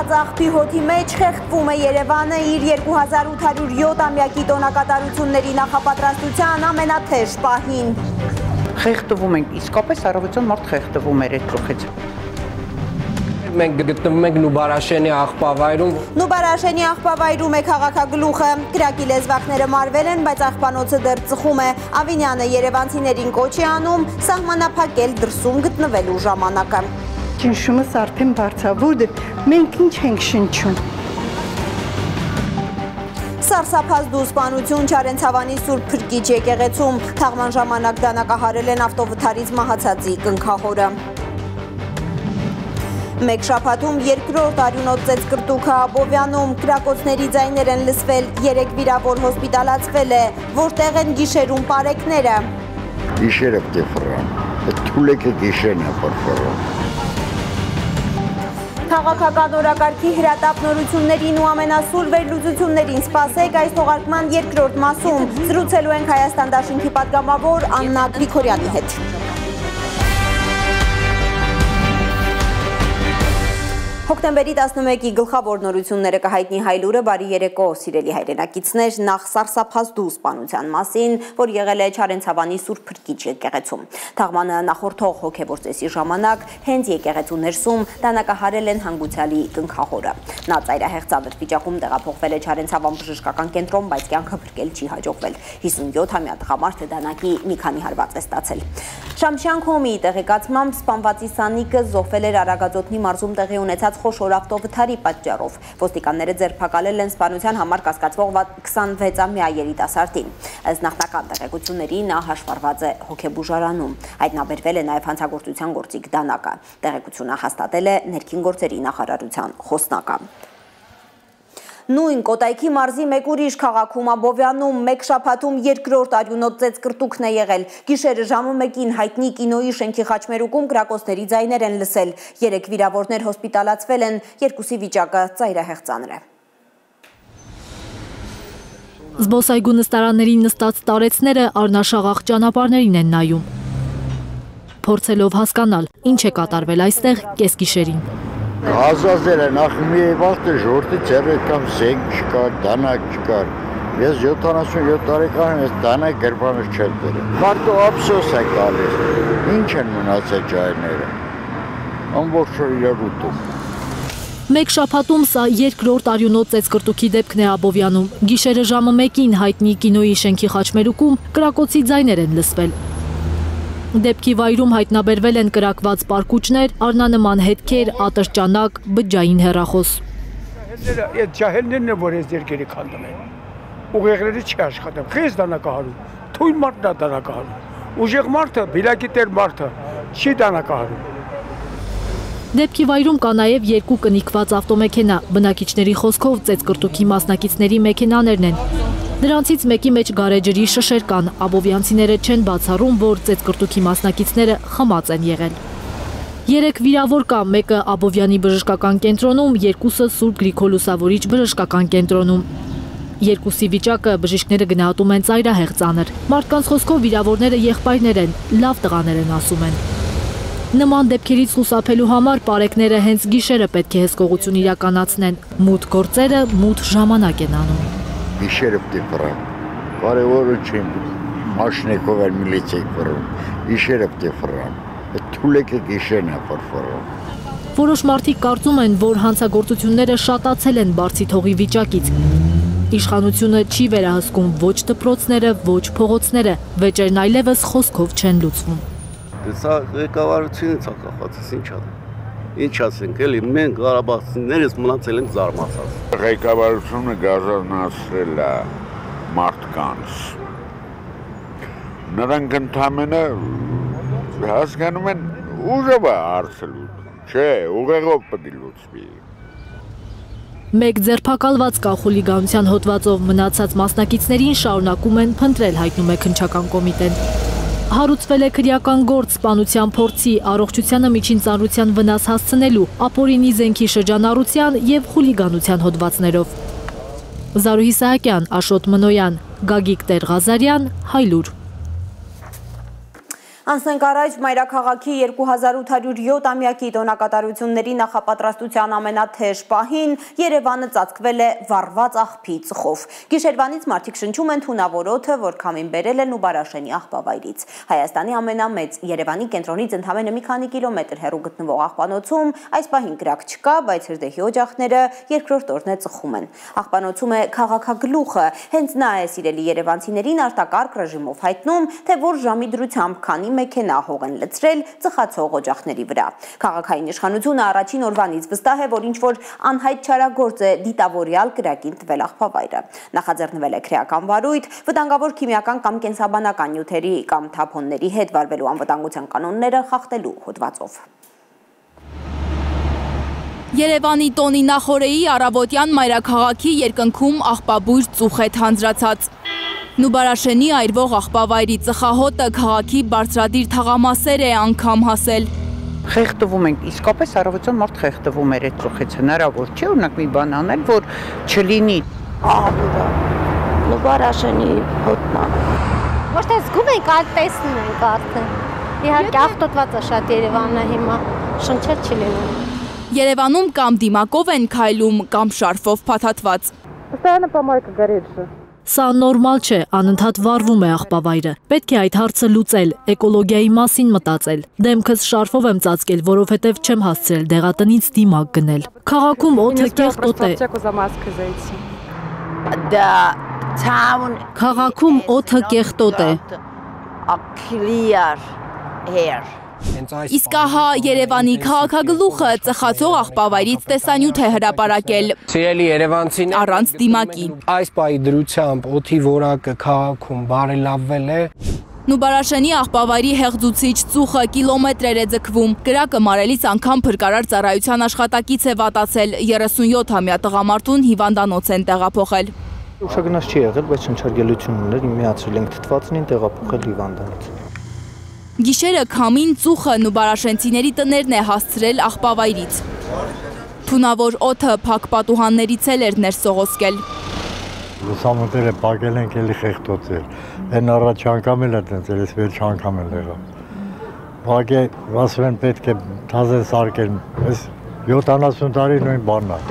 կախված աղբի հոդի մեջ խեղդվում է Երևանը իր 2807-ամյակի տոնակատարությունների նախապատրաստության ամենաթեժ պահին։ Խեղդվում ենք, իսկապես առավոտյան մարդ խեղդվում էր այդ գլխից։ Մենք գտնվում ենք Նուբարաշենի աղբավայրում։ Նուբարաշենի աղբավայրում է քաղաքագլուխը, կրակի լեզվակները մարվել են, բայց աղբանոցը դեռ ծխում է։ Ավինյանը երևանցիներին կոչ է անում սահմանափակել դրսում գտնվելու ժամանակը։ Շնչումս արդեն բարձրավոր է, մենք ինչ ենք շնչում։ Սարսափազդու սպանություն Չարենցավանի Սուրբ Փրկիչ եկեղեցում, թաղման ժամանակ դանակահարել են ավտովթարից մահացածի կնքահորը։ Մեկ շաբաթում երկրորդ արյունոտ ծեծկրտուքը Աբովյանում, կրակոցների ձայներ են լսվել, 3 վիրավոր հոսպիտալացվել է, որտեղ են գիշերում պարեկները։ Գիշերը պետք է ֆռան, այդ թուլեկը գիշերն է ֆռան։ Քաղաքական օրակարգի հրատապ նորություններին ու ամենասուր վերլուծություններին սպասեք այս թողարկման երկրորդ մասում։ Զրուցելու ենք Հայաստան դաշինքի պատգամավոր Աննա Գրիգորյանի հետ։ Հոկտեմբերի 11-ի գլխավոր նորությունները կհայտնի Հայլուրը, բարի երեկո, սիրելի հայրենակիցներ, նախ սարսափազդու սպանության մասին, որ եղել է Չարենցավանի Սուրբ Փրկիչ եկեղեցում։ Թաղմանը նախորդող հոգևոր ծեսի ժամանակ հենց եկեղեցու ներսում դանակահարել են հանգուցյալի կնքահորը։ Նա ծայրահեղ ծանր վիճակում տեղափոխվել է Չարենցավան բժշկական կենտրոն, բայց կյանքը փրկել չի հաջողվել։ 57-ամյա տղամարդը դանակի մի քանի հարված է ստացել։ Շամշյան Քոմի տեղեկացմամբ սպանվածի սանիկը զոհվել էր Արագածոտնի մարզում տեղի ունեցած խոշոր ավտովթարի պատճառով։ Ոստիկանները ձերբակալել են սպանության համար կասկածվող 26-ամյա երիտասարդին։ Ըստ նախնական տեղեկությունների նա հաշվառված է հոգեբուժարանում։ Հայտնաբերվել է նաև հանցագործության գործիք դանակը։ Տեղեկությունը հաստատել է ներքին գործերի նախարարության խոսնակը։ Նույն Կոտայքի մարզի մեկ ուրիշ քաղաքում Աբովյանում մեկ շաբաթում երկրորդ արյունոտ ծեծկրտուքն է եղել։ Գիշերը ժամը 1-ին հայտնի կինոյի շենքի խաչմերուկում կրակոցների ձայներ են լսել։ 3 վիրավորներ հոսպիտալացվել են, 2-ի վիճակը ծայրահեղ ծանր է։ Զբոսայգու նստարաններին նստած տարեցները առնաշաղախ ճանապարհներին են նայում։ Փորձելով հասկանալ, ինչ է կատարվել այստեղ կեսգիշերին։ Ազազել են, նախ մի վաղտը ժորտի ձեռը կամ զենք չկար, դանակ չկար։ Ես 77 տարեկան եմ, ես դանակ գրպանս չեմ դրել։ Մարդու ափսոս է գալիս, ինչ են մնացել ջայները, ամբողջ օր իրար ուտում։ Մեկ շաբաթում սա երկրորդ արյունոտ ծեծկրտուքի դեպքն է Աբովյանում։ Գիշերը ժամը 1-ին հայտնի կինոյի շենքի խաչմերուկում կրակոցի ձայներ են լսվել։ Դեպքի վայրում հայտնաբերվել են կրակված պարկուճներ, առնանման հետքեր, ատրճանակ, բջջային հեռախոս։ Այդ ջահելներն են, որ այս երկերի քանդում են։ Ուղեղները չի աշխատում, խես դանակահարում, թույլ մարդն է դանակահարում։ Ուժեղ մարդը, բիլակի տեր մարդը չի դանակահարում։ Դեպքի վայրում կա նաև 2 կնիկված ավտոմեքենա, բնակիչների խոսքով ծեծկրտուքի մասնակիցների մեքենաներն են։ Նրանցից մեկի մեջ գարեջրի շշեր կան, աբովյանցիները չեն բացառում, որ ծեծկրտուքի մասնակիցները խմած են եղել։ 3 վիրավոր կա, մեկը Աբովյանի բժշկական կենտրոնում, 2-ը Սուրբ Գրիգոր Լուսավորիչ բժշկական կենտրոնում։ 2-ի վիճակը բժիշկները գնահատում են ծայրահեղ ծանր։ Մարդկանց խոսքով վիրավորները եղբայրներ են, լավ տղաներ են ասում են։ Նման դեպքերից խուսափելու համար պարեկները հենց գիշերը պետք է հսկողություն իրականացնեն։ Մութ գործերը մութ ժամանակ են անում։ Գիշերը պետք է ֆռան, կարևորը չեն մաշնեկով են միլիցիայի ֆռում, գիշերը պետք է ֆռան, այդ թուլեկը գիշերն է ֆռան։ Որոշ մարդիկ կարծում են, որ հանցագործությունները շատացել են Բարձիթողի վիճակից։ Իշխանությունը չի վերահսկում ոչ դպրոցները, ոչ փողոցները, վեճերն այլևս խոսքով չեն լուծվում։ Սա ղեկավարությունից է կախված, ինչ ասենք, էլի մենք ղարաբաղցիներս մնացել ենք զարմացած։ Ղեկավարությունը գազանացրել է մարդկանց։ Նրանք ընդամենը հասկանում են ուժով է հարցը լուծում, չէ, ուղեղով պետք է լուծվի։ Մեկ ձերբակալված կա խուլիգանության հոդվածով մնացած մասնակիցներին շարունակում են փնտրել, հայտնում է քննչական կոմիտեն։ Հարուցվել է քրեական գործ սպանության փորձի, առողջությանը միջին ծանրության վնաս հասցնելու, ապօրինի զենքի շրջանառության և խուլիգանության հոդվածներով։ Զարուհի Սահակյան, Աշոտ Մնոյան, Գագիկ Տեր-Ղազարյան, Հայլուր։ Անցնենք առաջ մայրաքաղաքի 2807-ամյակի տոնակատարությունների նախապատրաստության ամենաթեժ պահին Երևանը ծածկվել է վառված աղբի ծխով։ Գիշերվանից մարդիկ շնչում են թունավոր օդը, որ քամին բերել են Նուբարաշենի աղբավայրից։ Հայաստանի ամենամեծ Երևանի կենտրոնից ընդամենը մի քանի կիլոմետր հեռու գտնվող աղբանոցում այս պահին կրակ չկա, բայց հրդեհի օջախները երկրորդ օրն է ծխում են։ Աղբանոցում է քաղաքագլուխը, հենց նա է սիրելի երևանցիներին արտակարգ ռեժիմով հայտնում, թե որ ժամի դրությամբ քանի մեքենա հող են լցրել ծխացող օջախների վրա։ Քաղաքային իշխանությունը առաջին օրվանից վստահ է, որ ինչ-որ անհայտ չարագործ է դիտավորյալ կրակին տվել աղբավայրը։ Նախաձեռնվել է քրեական վարույթ, վտանգավոր քիմիական կամ կենսաբանական նյութերի կամ թափոնների հետ վարվելու անվտանգության կանոնները խախտելու հոդվածով։ Երևանի տոնի նախօրեի առավոտյան մայրաքաղաքի երկնքում աղբաբույր ծուխ է թանձրացած։ Նուբարաշենի այրվող աղբավայրի ծխահոտը քաղաքի բարձրադիր թաղամասեր է անգամ հասել։ Խեղդվում ենք, իսկապես առավոտյան մարդ խեղդվում էր այդ ծուխից, հնարավոր չէ օրինակ մի բան անել, որ չլինի։ Նուբարաշենի հոտնա։ Ոչ թե զգում ենք, այլ տեսնում ենք արդեն։ Իհարկե աղտոտված է շատ Երևանը հիմա, շնչել չի լինում։ Երևանում կամ դիմակով են քայլում, կամ շարֆով փաթաթված։ Սա նորմալ չէ, անընդհատ վառվում է աղբավայրը։ Պետք է այդ հարցը լուծել, էկոլոգիայի մասին մտածել։ Դեմքս շարֆով եմ ծածկել, որովհետև չեմ հասցրել դեղատնից դիմակ գնել։ Քաղաքում օդը կեղտոտ է։ Քաղաքում օդը կեղտոտ է։ Իսկ ահա Երևանի քաղաքագլուխը ծխացող աղբավայրից տեսանյութ է հրապարակել։ Սիրելի երևանցիներ, առանց դիմակի։ Այս պահի դրությամբ օդի որակը քաղաքում բարելավվել է։ Նուբարաշենի աղբավայրի հեղձուցիչ ծուխը կիլոմետրեր է ձգվում։ Կրակը մարելից անգամ փրկարար ծառայության աշխատակից է վատացել, 37-ամյա տղամարդուն հիվանդանոց են տեղափոխել։ Ուշագնաց չի եղել, բայց շնչարգելություն ուներ, միացրել ենք թթվածնին, տեղափոխել հիվանդանոց։ Գիշերը քամին ծուխը նուբարաշենցիների տներն է հասցրել աղբավայրից։ Թունավոր օդը փակ պատուհաններից էր ներս սողոսկել։ Լուսամուտները պակել ենք, էլի խեղդոցել։ Այն առաջ անգամ էլ է տենց, ես վերջ անգամ էլ եղա։ Ուղղակի ասում են պետք է թազեն սարքել, ես 70 տարի նույն բանն է։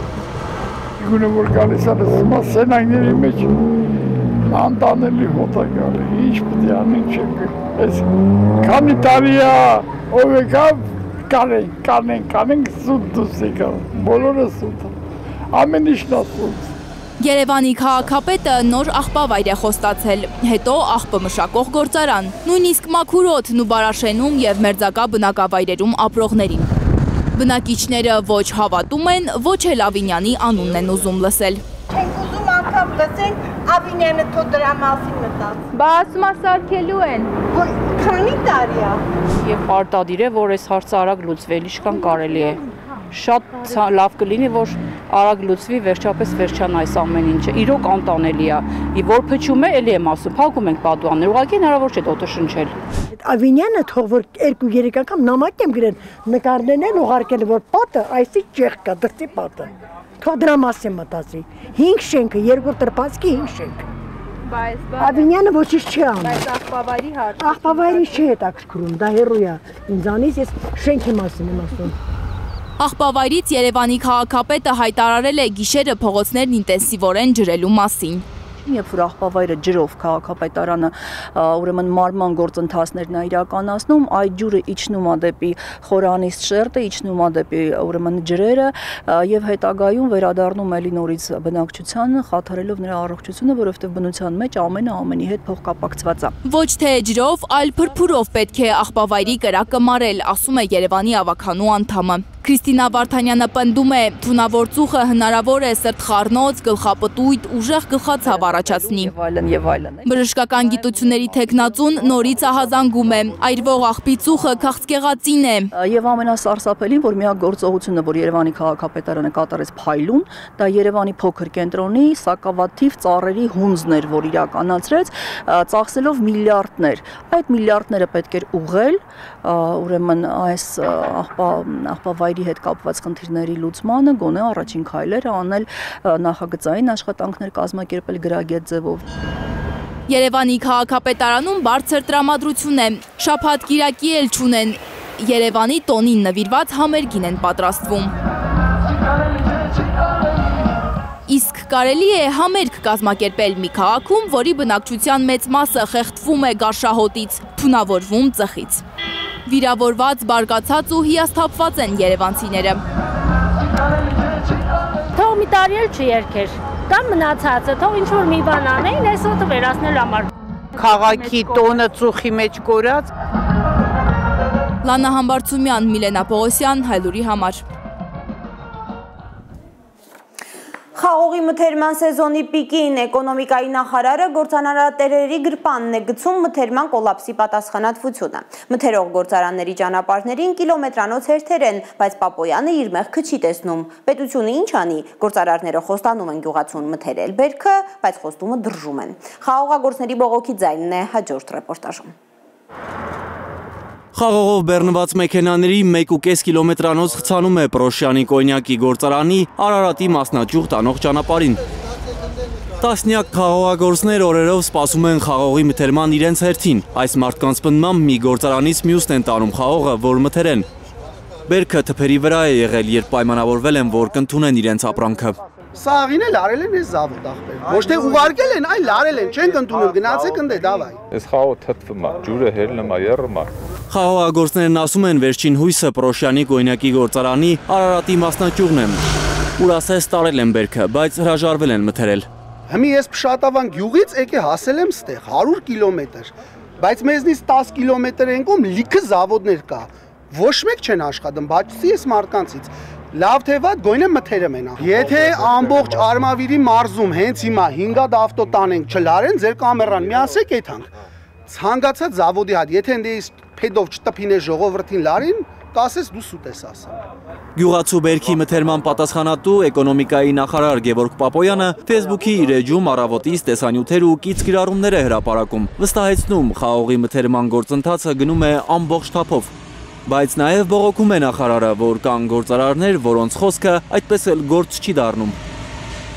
Գունը որ գալիս է սմա սենայների մեջ անտանելի հոտ է գալի, ինչ պետք է անենք չենք։ Ես քանի տարի է, ով եկավ, կանենք, սուտ դուս եկավ, բոլորը սուտ, ամեն ինչն է սուտ։ Երևանի քաղաքապետը նոր աղբավայր է խոստացել, հետո աղբը մշակող գործարան, նույնիսկ մաքուր օդ Նուբարաշենում և մերձակա բնակավայրերում ապրողներին։ Բնակիչները ոչ հավատում են, ոչ էլ Ավինյանի անունն են ուզում լսել։ Չենք ուզում անգամ լսենք, Ավինյանը թո դրա մասին մտած։ Բա ասում է սարքելու են։ Քանի տարի է։ Եվ արտադիր է, որ այս հարցը արագ լուծվել, ինչքան կարելի է։ Շատ լավ կլինի, որ արագ լուծվի, վերջապես վերջան այս ամեն ինչը։ Իրոք անտանելի է։ Եվ որ փչում է, էլի եմ ասում, փակում ենք պատուհաններ, ուղղակի հնարավոր չէ օդը շնչել։ Ավինյանը թող որ 2-3 անգամ նամակ եմ գրել, նկարներն են ուղարկել, որ պատը այսի ճեղք կա, դրտի պատը։ Թող դրա մասին մտածի։ 5 շենքը, 2 տրպասկի 5 շենք։ Ավինյանը ոչինչ չի անում։ Բայց աղբավայրի հարցը։ Աղբավայրի չի հետաքրքրում, դա հեռու է ինձանից, ես շենքի մասին եմ ասում։ Աղբավայրից Երևանի քաղաքապետը հայտարարել է գիշերը փողոցներն ինտենսիվորեն ջրելու մասին։ Երբ որ աղբավայրը ջրով քաղաքապետարանը ուրեմն մարման գործընթացներն է իրականացնում, այդ ջուրը իջնում է դեպի խորանիստ շերտը, իջնում է դեպի ուրեմն ջրերը եւ հետագայում վերադառնում էլի նորից բնակչությանը, խաթարելով նրա առողջությունը, որովհետեւ բնության մեջ ամենը ամենի հետ փոխկապակցված է։ Ոչ թե ջրով, այլ փրփուրով պետք է աղբավայրի կրակը մարել, ասում է Երևանի ավականու անդամը։ Քրիստինա Վարդանյանը պնդում է, թունավոր ծուխը հնարավոր է սրտխառնոց, գլխապտույտ, ուժեղ գլխացավ առաջացնի։ Բժշկական գիտությունների թեկնածուն նորից ահազանգում է, այրվող աղբի ծուխը քաղցկեղածին է։ Եվ ամենասարսափելին, որ միակ գործողությունը, որ Երևանի քաղաքապետարանը կատարեց Փայլուն, դա Երևանի փոքր կենտրոնի սակավաթիվ ծառերի հունձն էր, որ իրականացրեց, ծախսելով միլիարդներ։ Այդ միլիարդները պետք էր ուղղել, ուրեմն այս աղբավայրի հետ կապված խնդիրների լուծմանը, գոնե առաջին քայլերը անել նախագծային աշխատանքներ կազմակերպել գրագետ ձևով։ Երևանի քաղաքապետարանում բարձր տրամադրություն է, շաբաթ կիրակի էլ չունեն, Երևանի տոնին նվիրված համերգին են պատրաստվում։ Իսկ կարելի է համերգ կազմակերպել մի քաղաքում, որի բնակչության մեծ մասը խեղդվում է գարշահոտից, թունավորվում ծխից։ Վիրավորված, բարգացած ու հիասթափված են երևանցիները։ Թող մի տարի էլ չերքեր, կամ մնացածը, թող ինչ-որ մի բան անեին, այս օդը վերացնել համար։ Քաղաքի տոնը ծուխի մեջ կորած։ Լանա Համբարձումյան, Միլենա Պողոսյան, Հայլուրի համար։ Խաղողի մթերման սեզոնի պիկին էկոնոմիկայի նախարարը գործարանատերերի գրպանն է գցում մթերման կոլապսի պատասխանատվությունը։ Մթերող գործարանների ճանապարհներին կիլոմետրանոց հերթեր են, բայց Պապոյանը իր մեղքը չի տեսնում։ Պետությունը ինչ անի, գործարարները խոստանում են գյուղացուն մթերել բերքը, բայց խոստումը դրժում են։ Խաղողագործների բողոքի ձայնն է հաջորդ ռեպորտաժում։ Խաղողով բեռնված մեքենաների 1.5 կիլոմետրանոց խցանում է Պրոշյանի կոնյակի գործարանի Արարատի մասնաճյուղ տանող ճանապարհին։ Տասնյակ խաղողագործներ օրերով սպասում են խաղողի մթերման իրենց հերթին։ Այս մարդկանց պնդմամբ մի գործարանից մյուսն են տանում խաղողը, որ մթերեն։ Բերքը թփերի վրա է եղել, երբ պայմանավորվել են, որ կընդունեն իրենց ապրանքը։ Սաղին էլ արել են այս զավոտ ախպեր։ Ոչ թե ուղարկել են, այլ արել են, չենք ընդունում, գնացեք ընդ դավայ։ Այս խաղողը թթվում է, ջուրը հելնում է, եռում է։ Խաղողագործներն ասում են վերջին հույսը Պրոշյանի կոնյակի գործարանի Արարատի մասնաճյուղն է։ Ուրասես տարել են բերքը, բայց հրաժարվել են մթերել։ Հիմի ես Փշատավան գյուղից եկե հասել եմ ստեղ 100 կիլոմետր, բայց մեզնից 10 կիլոմետր ենքում լիքը զավոդներ կա։ Ոչ մեկ չեն աշխատում, բացի այս մարդկանցից։ Լավ թե վատ գոյնը մթերը մենա։ Եթե ամբողջ Արմավիրի մարզում հենց հիմա 5 հատ ավտո տանենք չլարեն, ձեր կամերան մի ասեք եթանք։ Ցանկացած զավոդի հատ, եթե դες փեդով չտփին է ժողովրդին լարին, կասես դու սուտ ես ասում։ Գյուղացու բերքի մթերման պատասխանատու էկոնոմիկայի նախարար Գևորգ Պապոյանը Facebook-ի իր էջում առավոտից տեսանյութեր ու կից գրառումներ է հրապարակում, վստահեցնում խաղողի մթերման գործընթացը գնում է ամբողջ թափով։ Բայց նաև բողոքում է նախարարը, որ կան գործարարներ, որոնց խոսքը այդպես էլ գործ չի դառնում։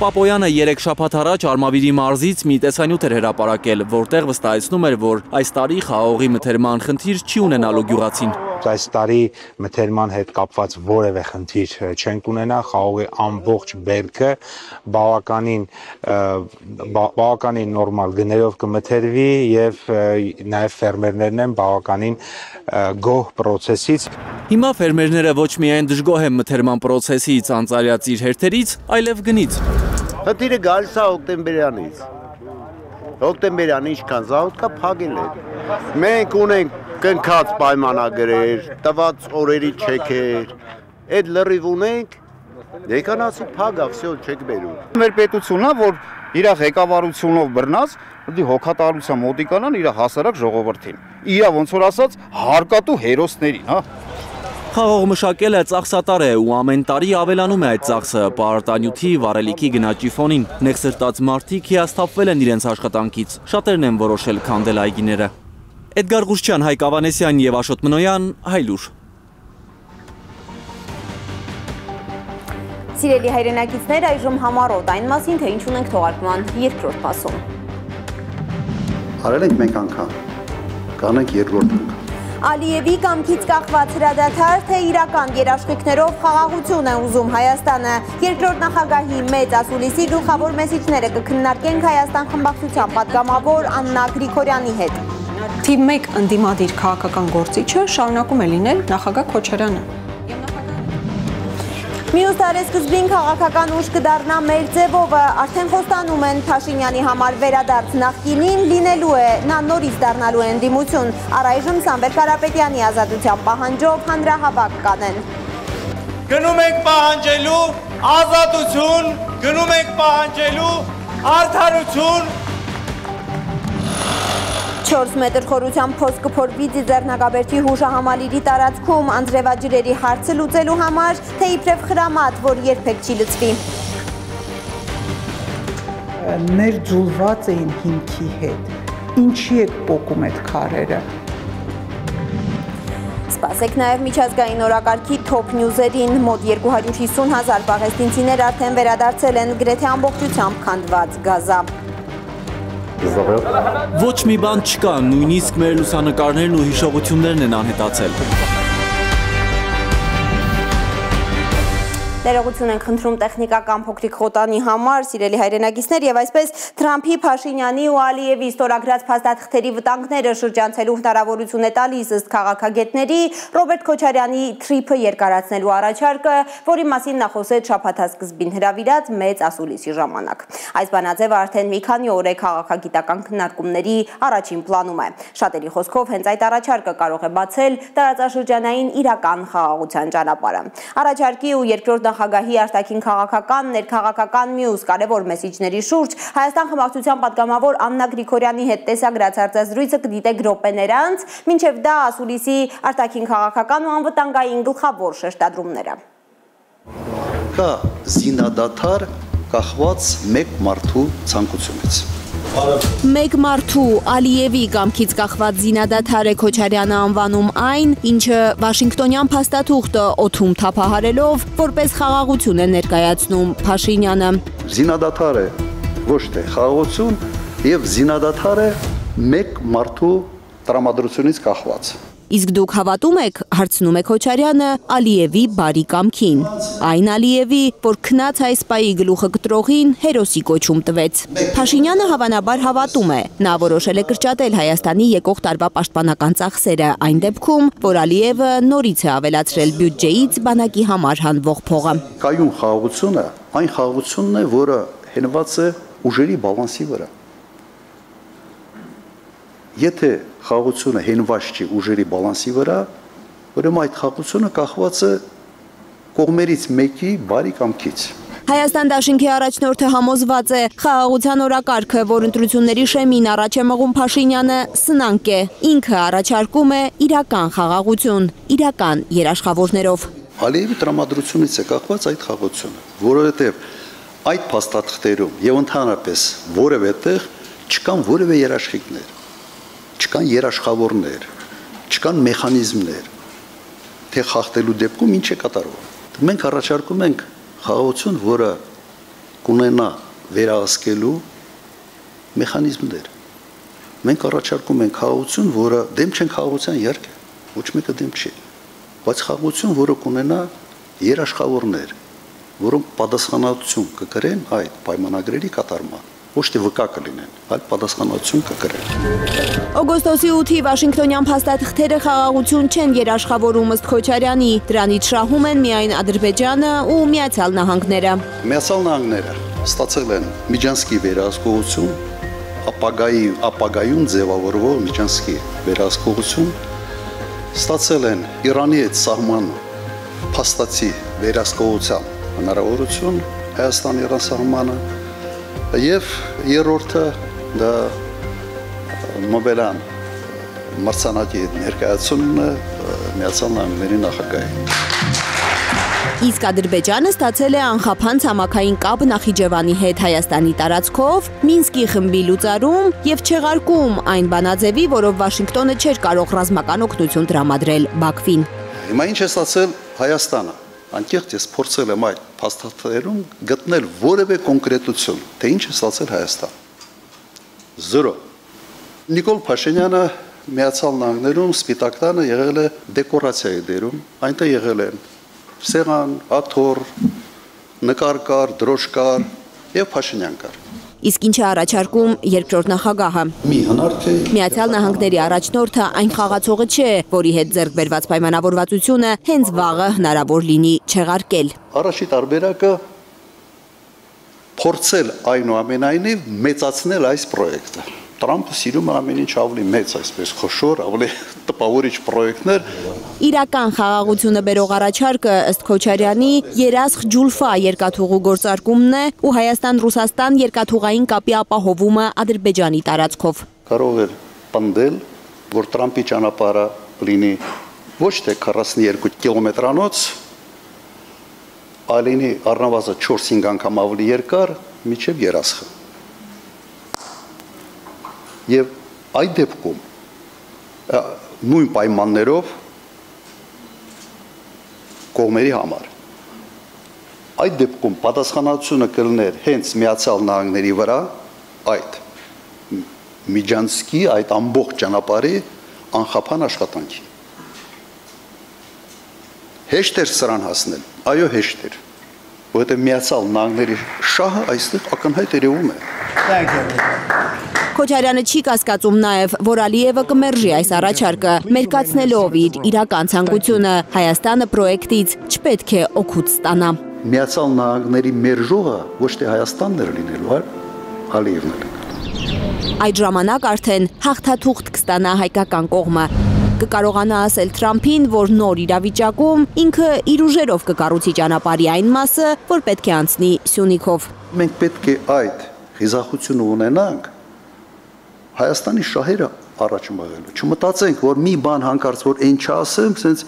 Պապոյանը 3 շաբաթ առաջ Արմավիրի մարզից մի տեսանյութ էր հրապարակել, որտեղ վստահեցնում էր, որ այս տարի խաղողի մթերման խնդիր չի ունենալու գյուղացին։ Այս տարի մթերման հետ կապված որևէ խնդիր չենք ունենա, խաղողի ամբողջ բերքը բավականին նորմալ գներով կմթերվի եւ նաեւ ֆերմերներն են բավականին գոհ պրոցեսից։ Հիմա ֆերմերները ոչ միայն դժգոհ են մթերման պրոցեսից, անցարյացիր հերթերից, այլև գնից։ Խնդիրը գալիս է օկտեմբերյանից։ Օկտեմբերյան ինչքան զավոդ կա փակել է։ Մենք ունենք կնքած պայմանագրեր, տված օրերի չեքեր, այդ լրիվ ունենք, եկանացի փագ ակսիոն չեք բերում։ Մեր պետությունն է, որ իր ղեկավարությունով բռնած, դի հոգատարության մոտիկանան իր հասարակ ժողովրդին։ Իրա ոնց որ ասած հարկատու հերոսներին, հա։ Խաղող մշակելը ծախսատար է ու ամեն տարի ավելանում է այդ ծախսը պարարտանյութի, վառելիքի գնաճի ֆոնին։ Նեղսրտած մարդիկ հիասթափվել են իրենց աշխատանքից, շատերն են որոշել քանդել այգիները։ Էդգար Ղուշչյան, Հայկ Ավանեսյան եւ Աշոտ Մնոյան, Հայլուր։ Սիրելի հայրենակիցներ, այժմ համառոտ այն մասին, թե ինչ ունենք թողարկման երկրորդ մասում։ Արել ենք մեկ անգամ, կանենք երկրորդ անգամ։ Ալիևի կամքից կախված հրադադար, թե իրական երաշխիքներով խաղաղություն է ուզում Հայաստանը։ Երկրորդ նախագահի մեծ ասուլիսի գլխավոր մեսիջները կքննարկենք Հայաստան խմբակցության պատգամավոր Աննա Գրիգորյանի հետ։ Թիվ 1 ընդդիմադիր քաղաքական գործիչը շարունակում է լինել նախագահ Քոչարյանը։ Մյուս տարեսկզբին քաղաքական ուժ կդառնա մեր ձևովը, արդեն խոստանում են Փաշինյանի համար վերադարձ նախկինին լինելու է, նա նորից դառնալու է ընդդիմություն, առայժմ Սամվել Կարապետյանի ազատության պահանջով հանրահավաք կանեն։ Գնում ենք պահանջելու ազատություն, գնում ենք պահանջելու արդարություն։ 4 մետր խորությամբ փոս կփորվի Ձիձեռնագաբերդի հուշահամալիրի տարածքում անձրևաջրերի հարցը լուծելու համար, թե իբրև խրամատ, որ երբեք չի լուծվի։ Ներձուլված էին հիմքի հետ, ինչի եք պոկում այդ քարերը։ Սպասեք նաև միջազգային օրակարգի թոփ նյուզերին, մոտ 250,000 պաղեստինցիներ արդեն վերադարձել են գրեթե ամբողջությամբ քանդված Գազա։ Ոչ մի բան չկա, նույնիսկ մեր լուսանկարներն ու հիշողություններն են անհետացել։ Ներողություն ենք խնդրում տեխնիկական փոքրիկ խոտանի համար, սիրելի հայրենակիցներ, եւ այսպես Թրամփի, Փաշինյանի ու Ալիևի ստորագրած փաստաթղթերի վտանգները շրջանցելու հնարավորություն է տալիս ըստ քաղաքագետների Ռոբերտ Քոչարյանի թրիփը երկարացնելու առաջարկը, որի մասին նա խոսեց շաբաթասկզբին հրավիրած մեծ ասուլիսի ժամանակ։ Այս բանաձևը արդեն մի քանի օր է քաղաքագիտական քննարկումների առաջին պլանում է։ Շատերի խոսքով հենց այդ առաջարկը կարող է բացել տարածաշրջանային իրական խաղաղության ճանապարհը։ Առաջարկի ու երկրորդ նախագահի արտաքին քաղաքական, ներքաղաքական մյուս կարևոր մեսիջների շուրջ Հայաստան խմբակցության պատգամավոր Աննա Գրիգորյանի հետ տեսագրած հարցազրույցը կդիտեք րոպեներ անց, մինչև դա ասուլիսի արտաքին քաղաքական ու անվտանգային գլխավոր շեշտադրումները։ Կա զինադադար կախված մեկ մարդու ցանկությունից։ Մեկ մարդու Ալիևի կամքից կախված զինադադար է Քոչարյանը անվանում այն, ինչը Վաշինգտոնյան փաստաթուղթը օդում թափահարելով որպես խաղաղություն է ներկայացնում Փաշինյանը։ Զինադադար է ոչ թե խաղաղություն եւ զինադադար է մեկ մարդու տրամադրությունից կախված։ Իսկ դուք հավատում եք, հարցնում է Քոչարյանը, Ալիևի բարի կամքին։ Այն Ալիևի, որ քնած այս պայի գլուխը կտրողին հերոսի կոչում տվեց։ Փաշինյանը հավանաբար հավատում է։ Նա որոշել է կրճատել Հայաստանի եկող տարվա պաշտպանական ծախսերը այն դեպքում, որ Ալիևը նորից է ավելացրել բյուջեից բանակի համար հանվող փողը։ Կայուն խաղաղությունը այն խաղաղությունն է, որը հենված է ուժերի բալանսի վրա։ Եթե խաղաղությունը հենված չի ուժերի բալանսի վրա, ուրեմն այդ խաղաղությունը կախված է կողմերից մեկի բարի կամքից։ Հայաստան դաշինքի առաջնորդը համոզված է, խաղաղության օրակարգը, որ ընտրությունների շեմին առաջ է մղում Փաշինյանը, սնանկ է։ Ինքը առաջարկում է իրական խաղաղություն, իրական երաշխավորներով։ Ալիևի տրամադրությունից է կախված այդ խաղաղությունը, որովհետև այդ փաստաթղթերում եւ ընդհանրապես որևէ տեղ չկան որևէ երաշխիքներ, չկան երաշխավորներ, չկան մեխանիզմներ, թե խախտելու դեպքում ինչ է կատարվում։ Մենք առաջարկում ենք խաղաղություն, որը կունենա վերահսկելու մեխանիզմներ։ Մենք առաջարկում ենք խաղաղություն, որը դեմ չեն խաղաղության իհարկե, ոչ մեկը դեմ չի, բայց խաղաղություն, որը կունենա երաշխավորներ, որոնք պատասխանատվություն կկրեն այդ պայմանագրերի կատարման, ոչ թե վկա կլինեն, այլ պատասխանատվություն կկրեն։ Օգոստոսի 8-ի Վաշինգտոնյան փաստաթղթերը խաղաղություն չեն երաշխավորում ըստ Քոչարյանի, դրանից շահում են միայն Ադրբեջանը ու Միացյալ Նահանգները։ Միացյալ Նահանգները ստացել են Միջանցքի վերահսկողություն, ապագայում ձևավորվող Միջանցքի վերահսկողություն, ստացել են Իրանի հետ սահման փաստացի վերահսկողության հնարավորություն Հայաստան-Իրան սահմանը եւ երրորդը դա Նոբելյան մրցանակի ներկայացումն է Միացյալ Նահանգների նախագահին։ Իսկ Ադրբեջանը ստացել է անխափան ցամաքային կապ Նախիջևանի հետ Հայաստանի տարածքով, Մինսկի խմբի լուծարում եւ չեղարկում այն բանաձևի, որով Վաշինգտոնը չէր կարող ռազմական օգնություն տրամադրել Բաքվին։ Հիմա ինչ է ստացել Հայաստանը։ Անկեղծ ես փորձել եմ այդ փաստաթղթերում գտնել որևէ կոնկրետություն, թե ինչ է ստացել Հայաստան։ 0։ Նիկոլ Փաշինյանը Միացյալ Նահանգներում Սպիտակ տանը եղել է դեկորացիայի դերում, այնտեղ եղել են սեղան, աթոռ, նկար, դրոշկար եւ Փաշինյան կար։ Իսկ ինչ է առաջարկում երկրորդ նախագահը։ Մի հնարք է Միացյալ Նահանգների առաջնորդը այն խաղացողը չէ, որի հետ ձեռք բերված պայմանավորվածությունը հենց վաղը հնարավոր լինի չեղարկել։ Առաջի տարբերակը փորձել այնուամենայնիվ մեծացնել այս պրոյեկտը։ Տրամփը սիրում է ամեն ինչ ավելի մեծ, այսպես խոշոր, ավելի տպավորիչ պրոյեկտներ։ Իրական խաղաղությունը բերող առաջարկը ըստ Քոչարյանի Երասխ Ջուլֆա երկաթուղու գործարկումն է ու Հայաստան-Ռուսաստան երկաթուղային կապի ապահովումը Ադրբեջանի տարածքով։ Կարող էր պնդել, որ Տրամփի ճանապարհը լինի ոչ թե 42 կիլոմետրանոց, այլ լինի առնվազն 4-5 անգամ ավելի երկար, մինչև Երասխը։ Եվ այդ դեպքում նույն պայմաններով կողմերի համար այդ դեպքում պատասխանատվությունը կլիներ հենց Միացյալ Նահանգների վրա, այդ Միջանցքի այդ ամբողջ ճանապարհի անխափան աշխատանքի։ Հեշտ էր սրան հասնել, այո հեշտ էր, որովհետև Միացյալ Նահանգների շահը այստեղ ակնհայտ երևում է։ Քոչարյանը չի կասկածում նաև, որ Ալիևը կմերժի այս առաջարկը, մերկացնելով իր իրական ցանկությունը, Հայաստանը պրոյեկտից չպետք է օգուտ ստանա։ Միացյալ Նահանգների մերժողը ոչ թե Հայաստանն էր լինելու, այլ Ալիևն էր։ Այդ ժամանակ արդեն հաղթաթուղթ կստանա հայկական կողմը։ Կկարողանա ասել Թրամփին, որ նոր իրավիճակում ինքը իր ուժերով կկառուցի ճանապարհի այն մասը, որ պետք է անցնի Սյունիքով։ Մենք պետք է այդ խիզախությունը ունենանք Հայաստանի շահերը առաջ մղելու։ Չմտածենք, որ մի բան հանկարծ որ այն չասեմ, sense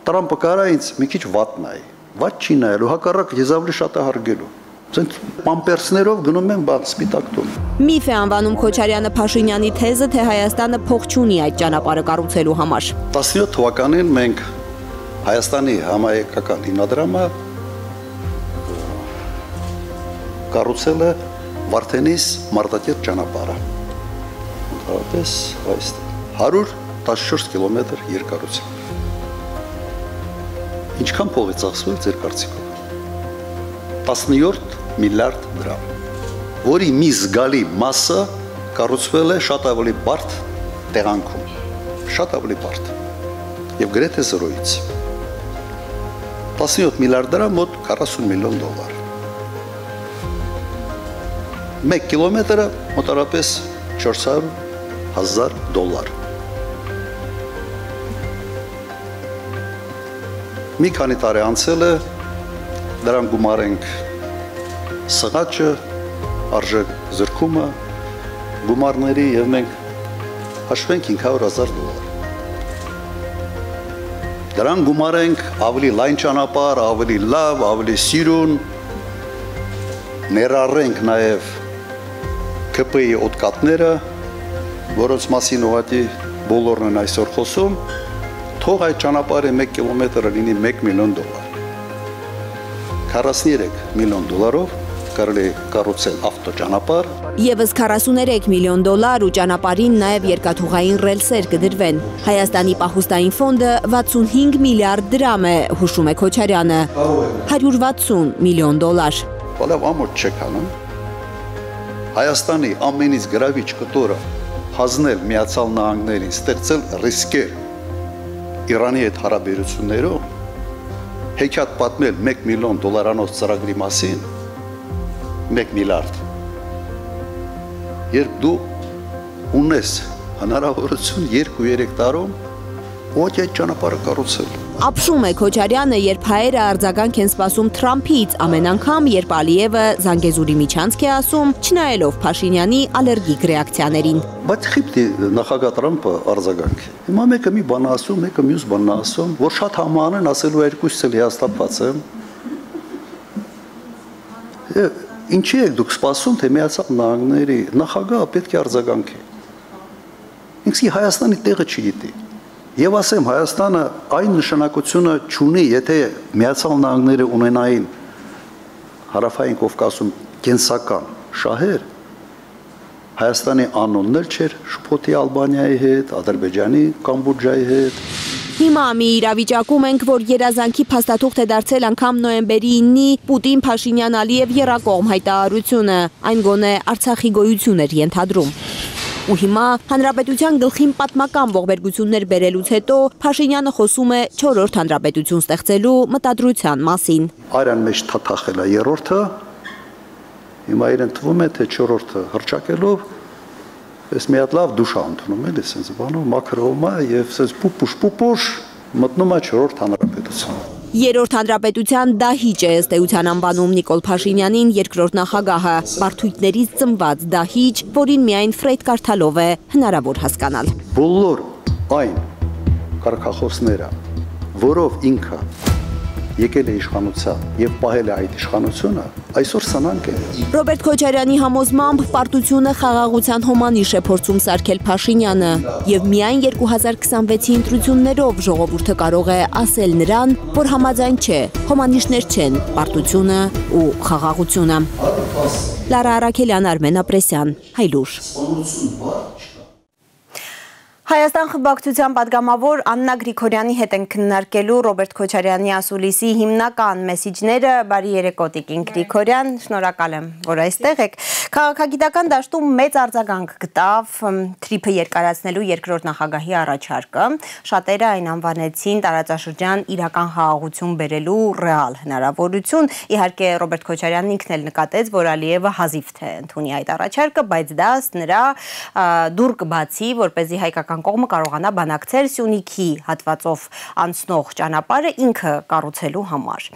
Տրամփը կարա ինձ մի քիչ վատ նայի։ Վատ չի նայելու, հակառակ ես ավելի շատ է հարգելու։ Sense պամպերսներով գնում են բան սպիտակ տուն։ Միֆ է անվանում Քոչարյանը Փաշինյանի թեզը, թե Հայաստանը փող չունի այդ ճանապարհը կառուցելու համար։ 17 թվականին մենք Հայաստանի համահայկական հիմնադրամը կառուցել է Վարդենիս Մարտակերտ ճանապարհը։ Ընդհանրապես այստեղ 114 կիլոմետր երկարությամբ։ Ինչքան փող է ծախսվել ձեր կարծիքով։ 17 միլիարդ դրամ, որի մի զգալի մասը կառուցվել է շատ ավելի բարդ տեղանքում, շատ ավելի բարդ եւ գրեթե զրոյից։ 17 միլիարդ դրամ մոտ 40 միլիոն դոլար։ 1 կիլոմետրը մոտավորապես 400,000 դոլար։ Մի քանի տարի անցել է, դրան գումարենք սղաճը, արժեք զրկումը, գումարների եւ մենք հաշվենք 500,000 դոլար։ Դրան գումարենք ավելի լայն ճանապարհ, ավելի լավ, ավելի սիրուն, ներառենք նաեւ ԿՊ-ի օդկատները, որոնց մասին ուղղակի բոլորն են այսօր խոսում, թող այդ ճանապարհը 1 կիլոմետրը լինի 1 միլիոն դոլար։ 43 միլիոն դոլարով կարելի է կառուցել ավտոճանապարհ։ Եվս 43 միլիոն դոլար ու ճանապարհին նաև երկաթուղային ռելսեր կդրվեն։ Հայաստանի պահուստային ֆոնդը 65 միլիարդ դրամ է, հուշում է Քոչարյանը։ 160 միլիոն դոլար։ Բալավ ամոթ չեք անում։ Հայաստանի ամենից գրավիչ կտորը հանձնել Միացյալ Նահանգներին, ստեղծել ռիսկեր Իրանի հետ հարաբերություններով, հեքիաթ պատմել 1 միլիոն դոլարանոց ծրագրի մասին, 1 միլիարդ։ Երբ դու ունես հնարավորություն 2-3 տարում ոչ այդ ճանապարհը կառուցել։ Ապշում է Քոչարյանը, երբ հայերը արձագանք են սպասում Թրամփից, ամեն անգամ, երբ Ալիևը Զանգեզուրի միջանցք է ասում, չնայելով Փաշինյանի ալերգիկ ռեակցիաներին։ Բայց խիպտի նախագահ Տրամփը արձագանք։ Հիմա մեկը մի բան ասում, մեկը մյուս բան ասում, որ շատ համահան են ասելու երկուսս էլ հիասթափված եմ։ Ինչի եք դուք սպասում, թե Միացյալ Նահանգների նախագահը պետք է արձագանքի։ Ինքսի Հայաստանի տեղը չգիտի։ Եվ ասեմ, Հայաստանը այն նշանակությունը չունի, եթե Միացյալ Նահանգները ունենային Հարավային Կովկասում կենսական շահեր, Հայաստանի անունն էլ չէր շփոթի Ալբանիայի հետ, Ադրբեջանի, Կամբոջայի հետ։ Հիմա մի իրավիճակում ենք, որ երազանքի փաստաթուղթ է դարձել անգամ նոյեմբերի 9-ի Պուտին-Փաշինյան-Ալիև եռակողմ հայտարարությունը, այն գոնե Արցախի գոյություն էր ենթադրում։ Ու հիմա Հանրապետության գլխին պատմական ողբերգություններ բերելուց հետո Փաշինյանը խոսում է 4-րդ հանրապետություն ստեղծելու մտադրության մասին։ Արյան մեջ թաթախել է երրորդը, հիմա իրեն թվում է, թե 4-րդը հռչակելով ես մի հատ լավ դուշ ընդունում էլի, sense բանով մաքրվում է եւ sense պուպուշ մտնում է 4-րդ հանրապետություն։ Երրորդ հանրապետության դահիճ է ըստ էության անվանում Նիկոլ Փաշինյանին երկրորդ նախագահը, բարդույթներից ծնված դահիճ, որին միայն Ֆրեյդ կարդալով է հնարավոր հասկանալ։ Բոլոր այն կարգախոսները, որով ինքը եկել է իշխանության եւ պահել է այդ իշխանությունը, այսօր սնանկ է։ Ռոբերտ Քոչարյանի համոզմամբ պարտությունը խաղաղության հոմանիշ է փորձում սարքել Փաշինյանը եւ միայն 2026-ի ընտրություններով ժողովուրդը կարող է ասել նրան, որ համաձայն չէ, հոմանիշներ չեն պարտությունը ու խաղաղությունը։ Լարա Արաքելյան, Արմեն Ապրեսյան, Հայլուր։ Հայաստան խմբակցության պատգամավոր Աննա Գրիգորյանի հետ են քննարկելու Ռոբերտ Քոչարյանի ասուլիսի հիմնական մեսիջները։ Բարի երեկո, Տիկին Գրիգորյան, շնորհակալ եմ, որ այստեղ եք։ Քաղաքագիտական դաշտում մեծ արձագանք գտավ թրիփը երկարացնելու երկրորդ նախագահի առաջարկը։ Շատերը այն անվանեցին տարածաշրջան իրական խաղաղություն բերելու ռեալ հնարավորություն։ Իհարկե Ռոբերտ Քոչարյանն ինքն էլ նկատեց, որ Ալիևը հազիվ թե ընդունի այդ առաջարկը, բայց դա նրա դուր կբացի, որպեսզի հայկական կողմը կարողանա բանակցել Սյունիքի հատվածով անցնող ճանապարհը ինքը կառուցելու համար։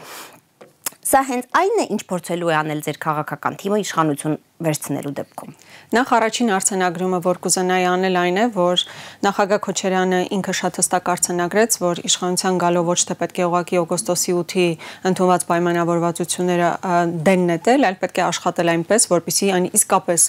Սա հենց այն է, ինչ փորձելու է անել ձեր քաղաքական թիմը իշխանություն վերցնելու դեպքում։ Նախ առաջին արձանագրումը, որ կուզենայի անել այն է, որ նախագահ Քոչարյանը ինքը շատ հստակ արձանագրեց, որ իշխանության գալով ոչ թե պետք է ուղղակի օգոստոսի 8-ի ընդունված պայմանավորվածությունները դեն նետել, այլ պետք է աշխատել այնպես, որպեսզի այն իսկապես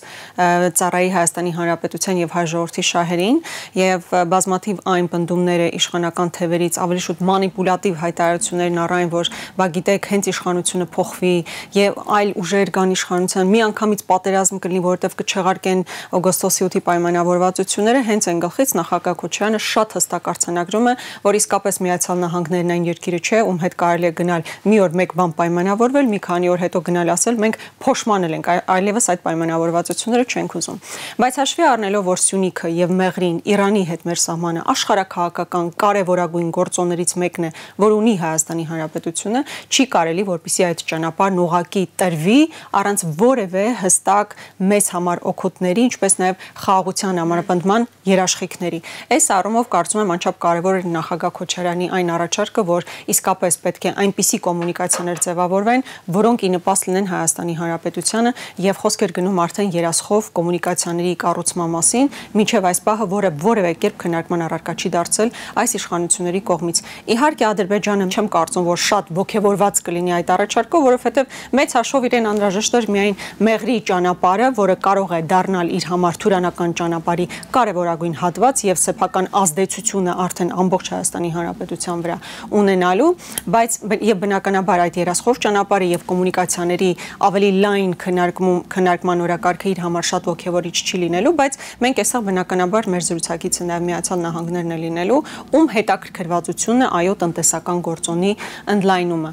ծառայի Հայաստանի Հանրապետության եւ հայ ժողովրդի շահերին, եւ բազմաթիվ այն պնդումները իշխանական թևերից ավելի շուտ մանիպուլատիվ հայտարարություններն առայն, որ բա գիտեք, հենց իշխանությունը փոխվի եւ այլ ուժեր կան իշխանության միանգամից պատերազմ կլինի, որովհետև կչեղարկեն օգոստոսի 8-ի պայմանավորվածությունները, հենց այն գլխից նախագահ Քոչարյանը շատ հստակ արձանագրում է, որ իսկապես Միացյալ Նահանգներն այն երկիրը չէ, ում հետ կարելի է գնալ մի օր մեկ բան պայմանավորվել, մի քանի օր հետո գնալ ասել, մենք փոշմանել ենք, այլևս այդ պայմանավորվածությունները չենք ուզում։ Բայց հաշվի առնելով, որ Սյունիքը եւ Մեղրին Իրանի հետ մեր սահմանը աշխարհաքաղաքական կարևորագույն գործոններից մեկն է, որ ունի Հայաստանի Հանրապետությունը, չի կարելի, որպեսզի այդ ճանապարհն ուղղակի տրվի առանց որևէ հստակ մեծ համար օգուտների, ինչպես նաև խաղաղության համապնդման երաշխիքների։ Այս առումով կարծում եմ անչափ կարևոր է նախագահ Քոչարյանի այն առաջարկը, որ իսկապես պետք է այնպիսի կոմունիկացիաներ ձևավորվեն, որոնք ի նպաստ լինեն Հայաստանի Հանրապետությանը եւ խոսքեր գնում արդեն երասխով կոմունիկացիաների կառուցման մասին, մինչեւ այս պահը որևէ կերպ քննարկման առարկա չի դարձել այս իշխանությունների կողմից։ Իհարկե Ադրբեջանը չեմ կարծում, որ շատ ողջևորված կլինի այդ առաջարկով, որովհետեւ մեծ հաշվով իրեն անհրաժեշտ էր միայն Մեղրի ճանապարհը, որը կարող է դառնալ իր համար թուրանական ճանապարհի կարևորագույն հատված եւ սեփական ազդեցությունը արդեն ամբողջ Հայաստանի Հանրապետության վրա ունենալու, բայց եւ բնականաբար այդ երասխով ճանապարհի եւ կոմունիկացիաների ավելի լայն քննարկման օրակարգը իր համար շատ ողջևորիչ չի լինելու, բայց մենք այսօր բնականաբար մեր զրուցակիցը նաեւ Միացյալ Նահանգներն է լինելու, ում հետաքրքրվածությունը այո տնտեսական գործոնի ընդլայնումը։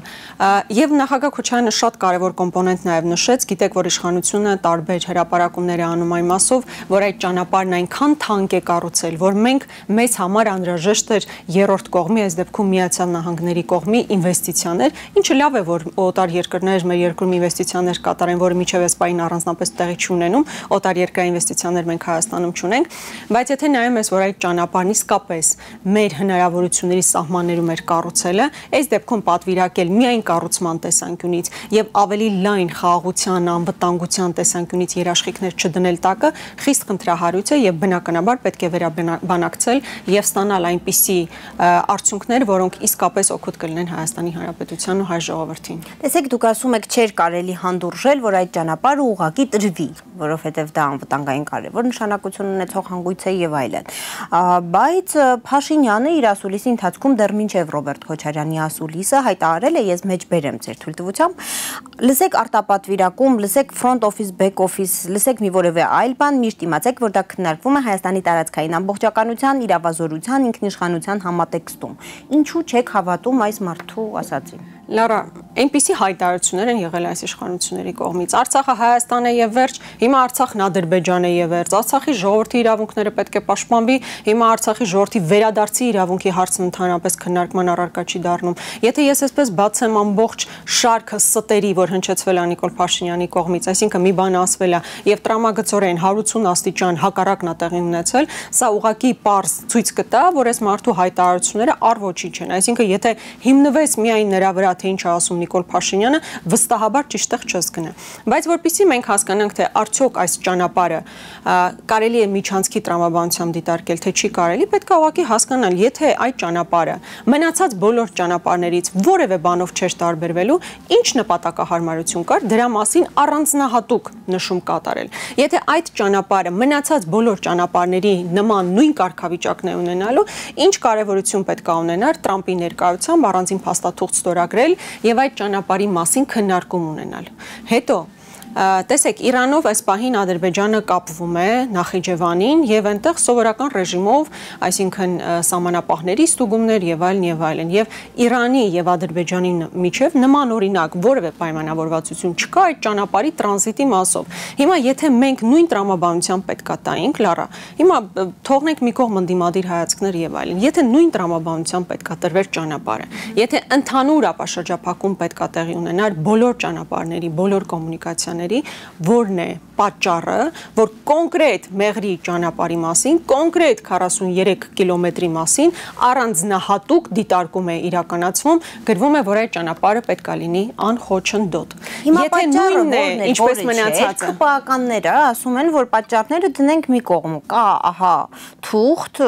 Եվ նախագահ Քոչարյանը շատ կարևոր կոմպոնենտ նաեւ նշեց, գիտեք, որ իշխանությունը տարբեր հրապարակումներ է անում այն մասով, որ այդ ճանապարհն այնքան թանկ է կառուցել, որ մենք մեզ համար անհրաժեշտ էր երրորդ կողմի, այս դեպքում Միացյալ Նահանգների կողմի ինվեստիցիաներ, ինչը լավ է, որ օտար երկրներ մեր երկրում ինվեստիցիաներ կատարեն, որը միջև այս պահին առանձնապես տեղի չունենում, օտար երկրային ինվեստիցիաներ մենք Հայաստանում չունենք, բայց եթե նայում ես, որ այդ ճանապարհն իսկապես մեր հնարավորությունների սահմաններում էր կառուցելը, այս դեպքում պատվիրակել միայն կառուցման տեսանկյունից եւ ավելի լայն խաղաղության, անվտանգության տեսանկյունից երաշխիքներ չդնել տակը խիստ խնդրահարույց է եւ բնականաբար պետք է վերաբնակցել եւ ստանալ այնպիսի արդյունքներ, որոնք իսկապես օգուտ կլինեն Հայաստանի Հանրապետության ու հայ ժողովրդին։ Տեսեք, դուք ասում եք չէր կարելի հանդուրժել, որ այդ ճանապարհը ուղղակի տրվի, որովհետեւ դա անվտանգային կարևոր նշանակություն ունեցող հանգույց է եւ այլն։ Բայց Փաշինյանը իր ասուլիսի ընթացքում դեռ մինչեւ Ռոբերտ Քոչարյանի ասուլիսը հայտարարել է, ես մեջ բերեմ ձեր թույլտվությամբ, լսեք արտապատվիրակում, լսեք front office, back office, լսեք մի որևէ այլ բան, միշտ իմացեք, որ դա քննարկվում է Հայաստանի տարածքային ամբողջականության, իրավազորության, ինքնիշխանության համատեքստում։ Ինչու չեք հավատում այս մարդու ասածին։ Լարա, այնպիսի հայտարարություններ են եղել այս իշխանությունների կողմից։ Արցախը Հայաստան է եւ վերջ, հիմա Արցախն Ադրբեջան է եւ վերջ։ Արցախի ժողովրդի իրավունքները պետք է պաշտպանվի, հիմա Արցախի ժողովրդի վերադարձի իրավունքի հարցն ընդհանրապես քննարկման առարկա չի դառնում։ Եթե ես այսպես բացեմ ամբողջ շարքը ստերի, որ հնչեցվել է Նիկոլ Փաշինյանի կողմից, այսինքն մի բան ասվել է եւ տրամագծորեն 180 աստիճան հակառակն է տեղի ունեցել, սա ուղղակի պարզ ցույց կտա, որ այս մարդու հայտարարությունները առ ոչինչ են։ Այսինքն եթե հիմնվես միայն նրա վրա թե ինչ է ասում Նիկոլ Փաշինյանը, վստահաբար ճիշտ տեղ չես գնա։ Բայց որpիսի մենք հասկանանք, թե արդյոք այս ճանապարհը կարելի է միջանցքի տրամաբանությամբ դիտարկել, թե չի կարելի, պետք է ուղղակի հասկանալ, եթե այդ ճանապարհը մնացած բոլոր ճանապարհներից որևէ բանով չէր տարբերվելու, ինչ նպատակահարմարություն կար դրա մասին առանձնահատուկ նշում կատարել։ Եթե այդ ճանապարհը մնացած բոլոր ճանապարհների նման նույն կարգավիճակն է ունենալու, ինչ կարևորություն պետք է ունենար Տրամպի ներկայությամբ առանձին փաստաթուղթ ստորագրել եւ այդ ճանապարհի մասին քննարկում ունենալ։ Հետո տեսեք, Իրանով այս պահին Ադրբեջանը կապվում է Նախիջևանին եւ այնտեղ սովորական ռեժիմով, այսինքն սահմանապահների ստուգումներ եւ այլն, եւ Իրանի եւ Ադրբեջանի միջև նման օրինակ որևէ պայմանավորվածություն չկա այդ ճանապարհի տրանզիտի մասով։ Հիմա եթե մենք նույն տրամաբանությամբ պետքա տայինք, Լարա, հիմա թողնենք մի կողմ ընդդիմադիր հայացքներ եւ այլն, եթե նույն տրամաբանությամբ պետքա տրվեր ճանապարհը, եթե ընդհանուր ապաշրջափակում պետքա տեղի ունենար բոլոր ճանապարհների, բոլոր կոմունիկացիաների, որն է պատճառը, որ կոնկրետ Մեղրի ճանապարհի մասին, կոնկրետ 43 կիլոմետրի մասին առանձնահատուկ դիտարկում է իրականացվում, գրվում է, որ այդ ճանապարհը պետք է լինի անխոչնդոտ։ Եթե նույնն է, ինչպես մնացածը, ԿՊԱ-ականները ասում են, որ պատճառները դնենք մի կողմ, կա, ահա, թուղթ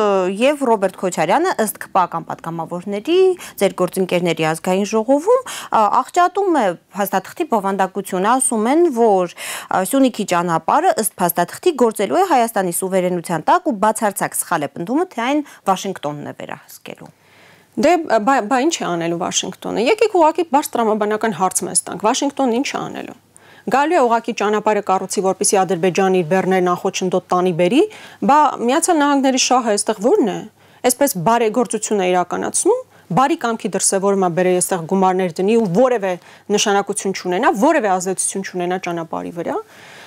եւ Ռոբերտ Քոչարյանը ըստ ԿՊԱ-ական պատգամավորների, ձեր գործընկերների ազգային ժողովում աղճատում է փաստաթղթի բովանդակությունը, ասում են, որ Սյունիքի ճանապարհը ըստ փաստաթղթի գործելու է Հայաստանի սուվերենության տակ ու բացարձակ սխալ է պնդումը, թե այն Վաշինգտոնն է վերահսկելու։ Դե բա ինչ է անելու Վաշինգտոնը։ Եկեք ուղղակի բարձ տրամաբանական հարց մեզ տանք։ Վաշինգտոնն ինչ է անելու։ Գալու է ուղղակի ճանապարհը կառուցի, որպեսզի Ադրբեջանը իր բեռներն անխոչնդոտ տանի բերի, բա Միացյալ Նահանգների շահը այստեղ ո՞րն է։ Այսպես բարեգործություն է իրականացնում, բարի կամքի դրսևորումա բերե այստեղ գումարներ դնի ու որևէ նշանակություն չունենա, որևէ ազդեցություն չունենա ճանապարհի վրա։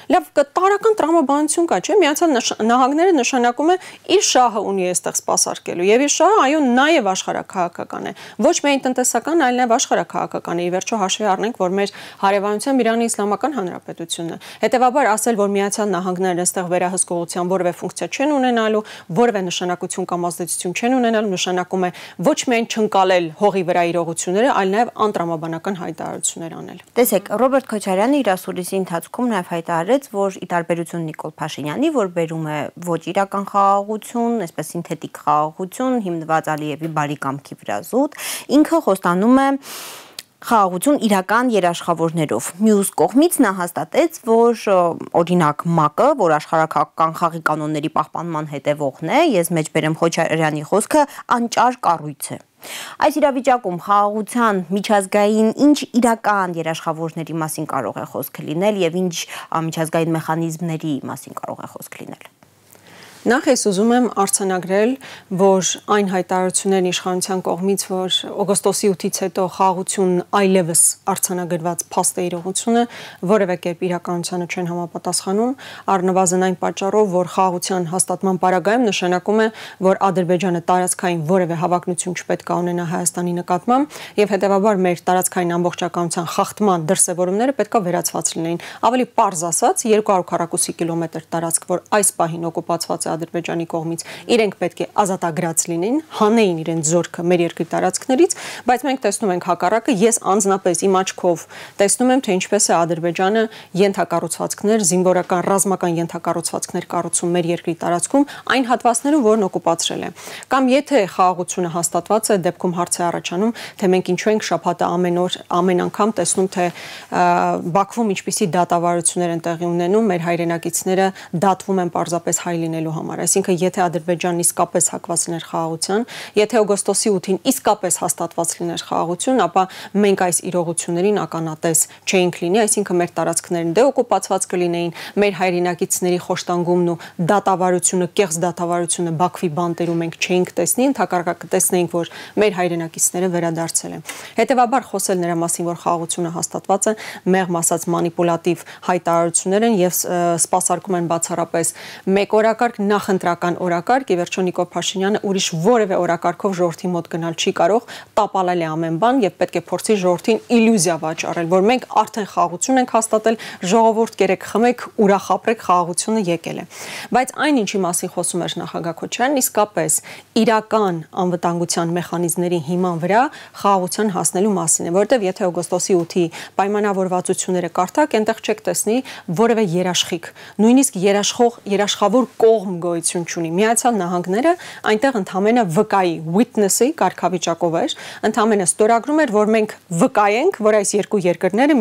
Լավ, տարական տրամաբանություն կա, չէ՞, Միացյալ Նահանգները նշանակում է իր շահը ունի այստեղ սպասարկելու, եւ իր շահը այո նաեւ աշխարհաքաղաքական է, ոչ միայն տնտեսական, այլ նաեւ աշխարհաքաղաքական է։ Ի վերջո հաշվի առնենք, որ մեր հարևանությամբ Իրանի Իսլամական Հանրապետությունն է։ Հետևաբար ասել, որ Միացյալ Նահանգներն այստեղ վերահսկողության որևէ ֆունկցիա չեն ունենալու, որևէ նշանակություն կամ ազդեցություն չեն ունենալու, նշանակում է ոչ միայն չընկալել հողի վրա իրողությունները, այլ նաեւ անտրամաբանական հայտարարություններ անել։ Տեսեք, Ռոբերտ Քոչարյանը իր ասուլիսի ընթացքում նաեւ հայտարարեց, որ ի տարբերություն Նիկոլ Փաշինյանի, որ բերում է ոչ իրական խաղաղություն, այսպես սինթետիկ խաղաղություն, հիմնված Ալիևի բարի կամքի վրա զուտ, ինքը խոստանում է խաղաղություն իրական երաշխավորներով։ Մյուս կողմից նա հաստատեց, որ օրինակ ՄԱԿ-ը, որ աշխարհաքաղաքական խաղի կանոնների պահպանման հետևողն է, ես մեջ բերեմ Քոչարյանի խոսքը, անճար կառույց է։ Այս իրավիճակում խաղաղության միջազգային ինչ իրական երաշխավորների մասին կարող է խոսք լինել եւ ինչ միջազգային մեխանիզմների մասին կարող է խոսք լինել։ Նախ ես ուզում եմ արձանագրել, որ այն հայտարարություններն իշխանության կողմից, որ օգոստոսի 8-ից հետո խաղաղությունն այլևս արձանագրված փաստ է իրողությունը, որևէ կերպ իրականությանը չեն համապատասխանում, առնվազն այն պատճառով, որ խաղաղության հաստատման պարագայում նշանակում է, որ Ադրբեջանը տարածքային որևէ հավակնություն չպետք է ունենա Հայաստանի նկատմամբ, եւ հետեւաբար մեր տարածքային ամբողջականության խախտման դրսևորումները պետք է վերացված լինեին։ Ավելի պարզ ասած, 240 կիլոմետր տարածք, որ այս պահին օկուպացված է Ադրբեջանի կողմից, իրենք պետք է ազատագրած լինեն, հանեին իրենց զորքը մեր երկրի տարածքներից, բայց մենք տեսնում ենք հակառակը, ես անձնապես իմ աչքով տեսնում եմ, թե ինչպես է Ադրբեջանը ենթակառուցվածքներ, զինվորական ռազմական ենթակառուցվածքներ կառուցում մեր երկրի տարածքում, այն հատվածներում, որն օկուպացրել է։ Կամ եթե խաղաղությունը հաստատված է, դեպքում հարց է առաջանում, թե մենք ինչու ենք շաբաթը ամեն օր, ամեն անգամ տեսնում, թե Բաքվում ինչպիսի դատավարություններ են տեղի ունենում, մեր հայրենակիցները դատվում են պարզապես հայ լինելու համար, այսինքն եթե Ադրբեջանն իսկապես հակված լիներ խաղաղության, եթե օգոստոսի 8-ին իսկապես հաստատված լիներ խաղաղություն, ապա մենք այս իրողություններին ականատես չէինք լինի, այսինքն մեր տարածքներն դե օկուպացված կլինեին, մեր հայրենակիցների խոշտանգումն ու դատավարությունը, կեղծ դատավարությունը Բաքվի բանտերում մենք չէինք տեսնի, ընդհակառակը կտեսնեինք, որ մեր հայրենակիցները վերադարձել են։ Հետևաբար խոսել նրա մասին, որ խաղաղությունը հաստատված է, մեղմ ասած մանիպուլատիվ հայտարարություններ են եւ սպասարկում են բացառապես մեկօրակարգ նախընտրական օրակարգ, ի վերջո Նիկոլ Փաշինյանը ուրիշ որևէ օրակարգով ժողովրդի մոտ գնալ չի կարող, տապալել է ամեն բան եւ պետք է փորձի ժողովրդին իլյուզիա վաճառել, որ մենք արդեն խաղաղություն ենք հաստատել, ժողովուրդ կերեք խմեք, ուրախ ապրեք, խաղաղությունը եկել է։ Բայց այն ինչի մասին խոսում էր նախագահ Քոչարյանն, իսկապես իրական անվտանգության մեխանիզմների հիման վրա խաղաղության հասնելու մասին է, որովհետեւ եթե օգոստոսի 8-ի պայմանավորվածությունները կարդաք, այնտեղ չեք տեսնի որևէ երաշխիք, նույնիսկ երաշխավոր կողմ գոյություն չունի։ Միացյալ Նահանգները այնտեղ ընդամենը վկայի witness-ի կարգավիճակով էր, ընդամենը ստորագրում էր, որ մենք վկայենք, որ այս երկու երկրները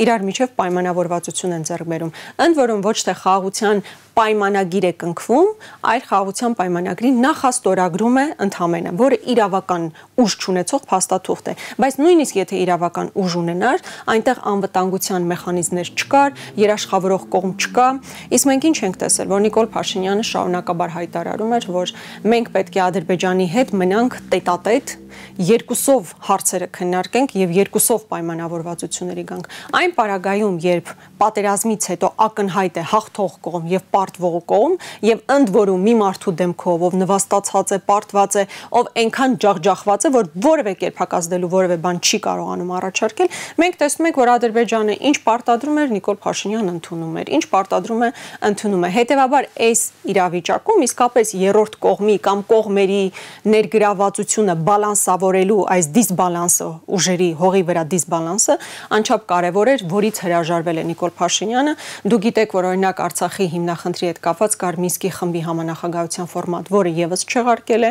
իրար միջև պայմանավորվածություն են ձեռք բերում։ Ընդ որում ոչ թե խաղաղության պայմանագիր է կնքվում, այլ խաղաղության պայմանագրի նախաստորագրում է ընդամենը, որը իրավական ուժ չունեցող փաստաթուղթ է, բայց նույնիսկ եթե իրավական ուժ ունենար, այնտեղ անվտանգության մեխանիզմներ չկար, երաշխավորող կողմ չկա, իսկ մենք ինչ ենք տեսել, որ Նիկոլ Փաշինյանը շարունակաբար հայտարարում էր, որ մենք պետք է Ադրբեջանի հետ մնանք տետատետ, երկուսով հարցերը քննարկենք եւ երկուսով պայմանավորվածությունների գանք։ Այն պարագայում, երբ պատերազմից հետո ակնհայտ է հաղթող կողմ եւ պարտվող կողմ եւ ընդ որում մի մարդու դեմքով, ով նվաստացած է, պարտված է, ով այնքան ջախջախված է, որ որևէ կերպ հակազդելու որևէ բան չի կարողանում առաջարկել, մենք տեսնում ենք, որ Ադրբեջանը ինչ պարտադրում էր, Նիկոլ Փաշինյանը ընդունում էր, ինչ պարտադրում է, ընդունում է։ Հետևաբար այս իրավիճակում իսկապես երրորդ կողմի կամ կողմերի ներգրավվածությունը բալանսավորելու այս դիսբալանսը, ուժերի հողի վրա դիսբալանսը անչափ կարևոր էր, որից հրաժարվել է Նիկոլ Փաշինյանը։ Դուք գիտեք, որ օրինակ Արցախի հիմնախնդրի հետ կապված կար Մինսկի խմբի համանախագահության ֆորմատ, որը եւս չեղարկել է,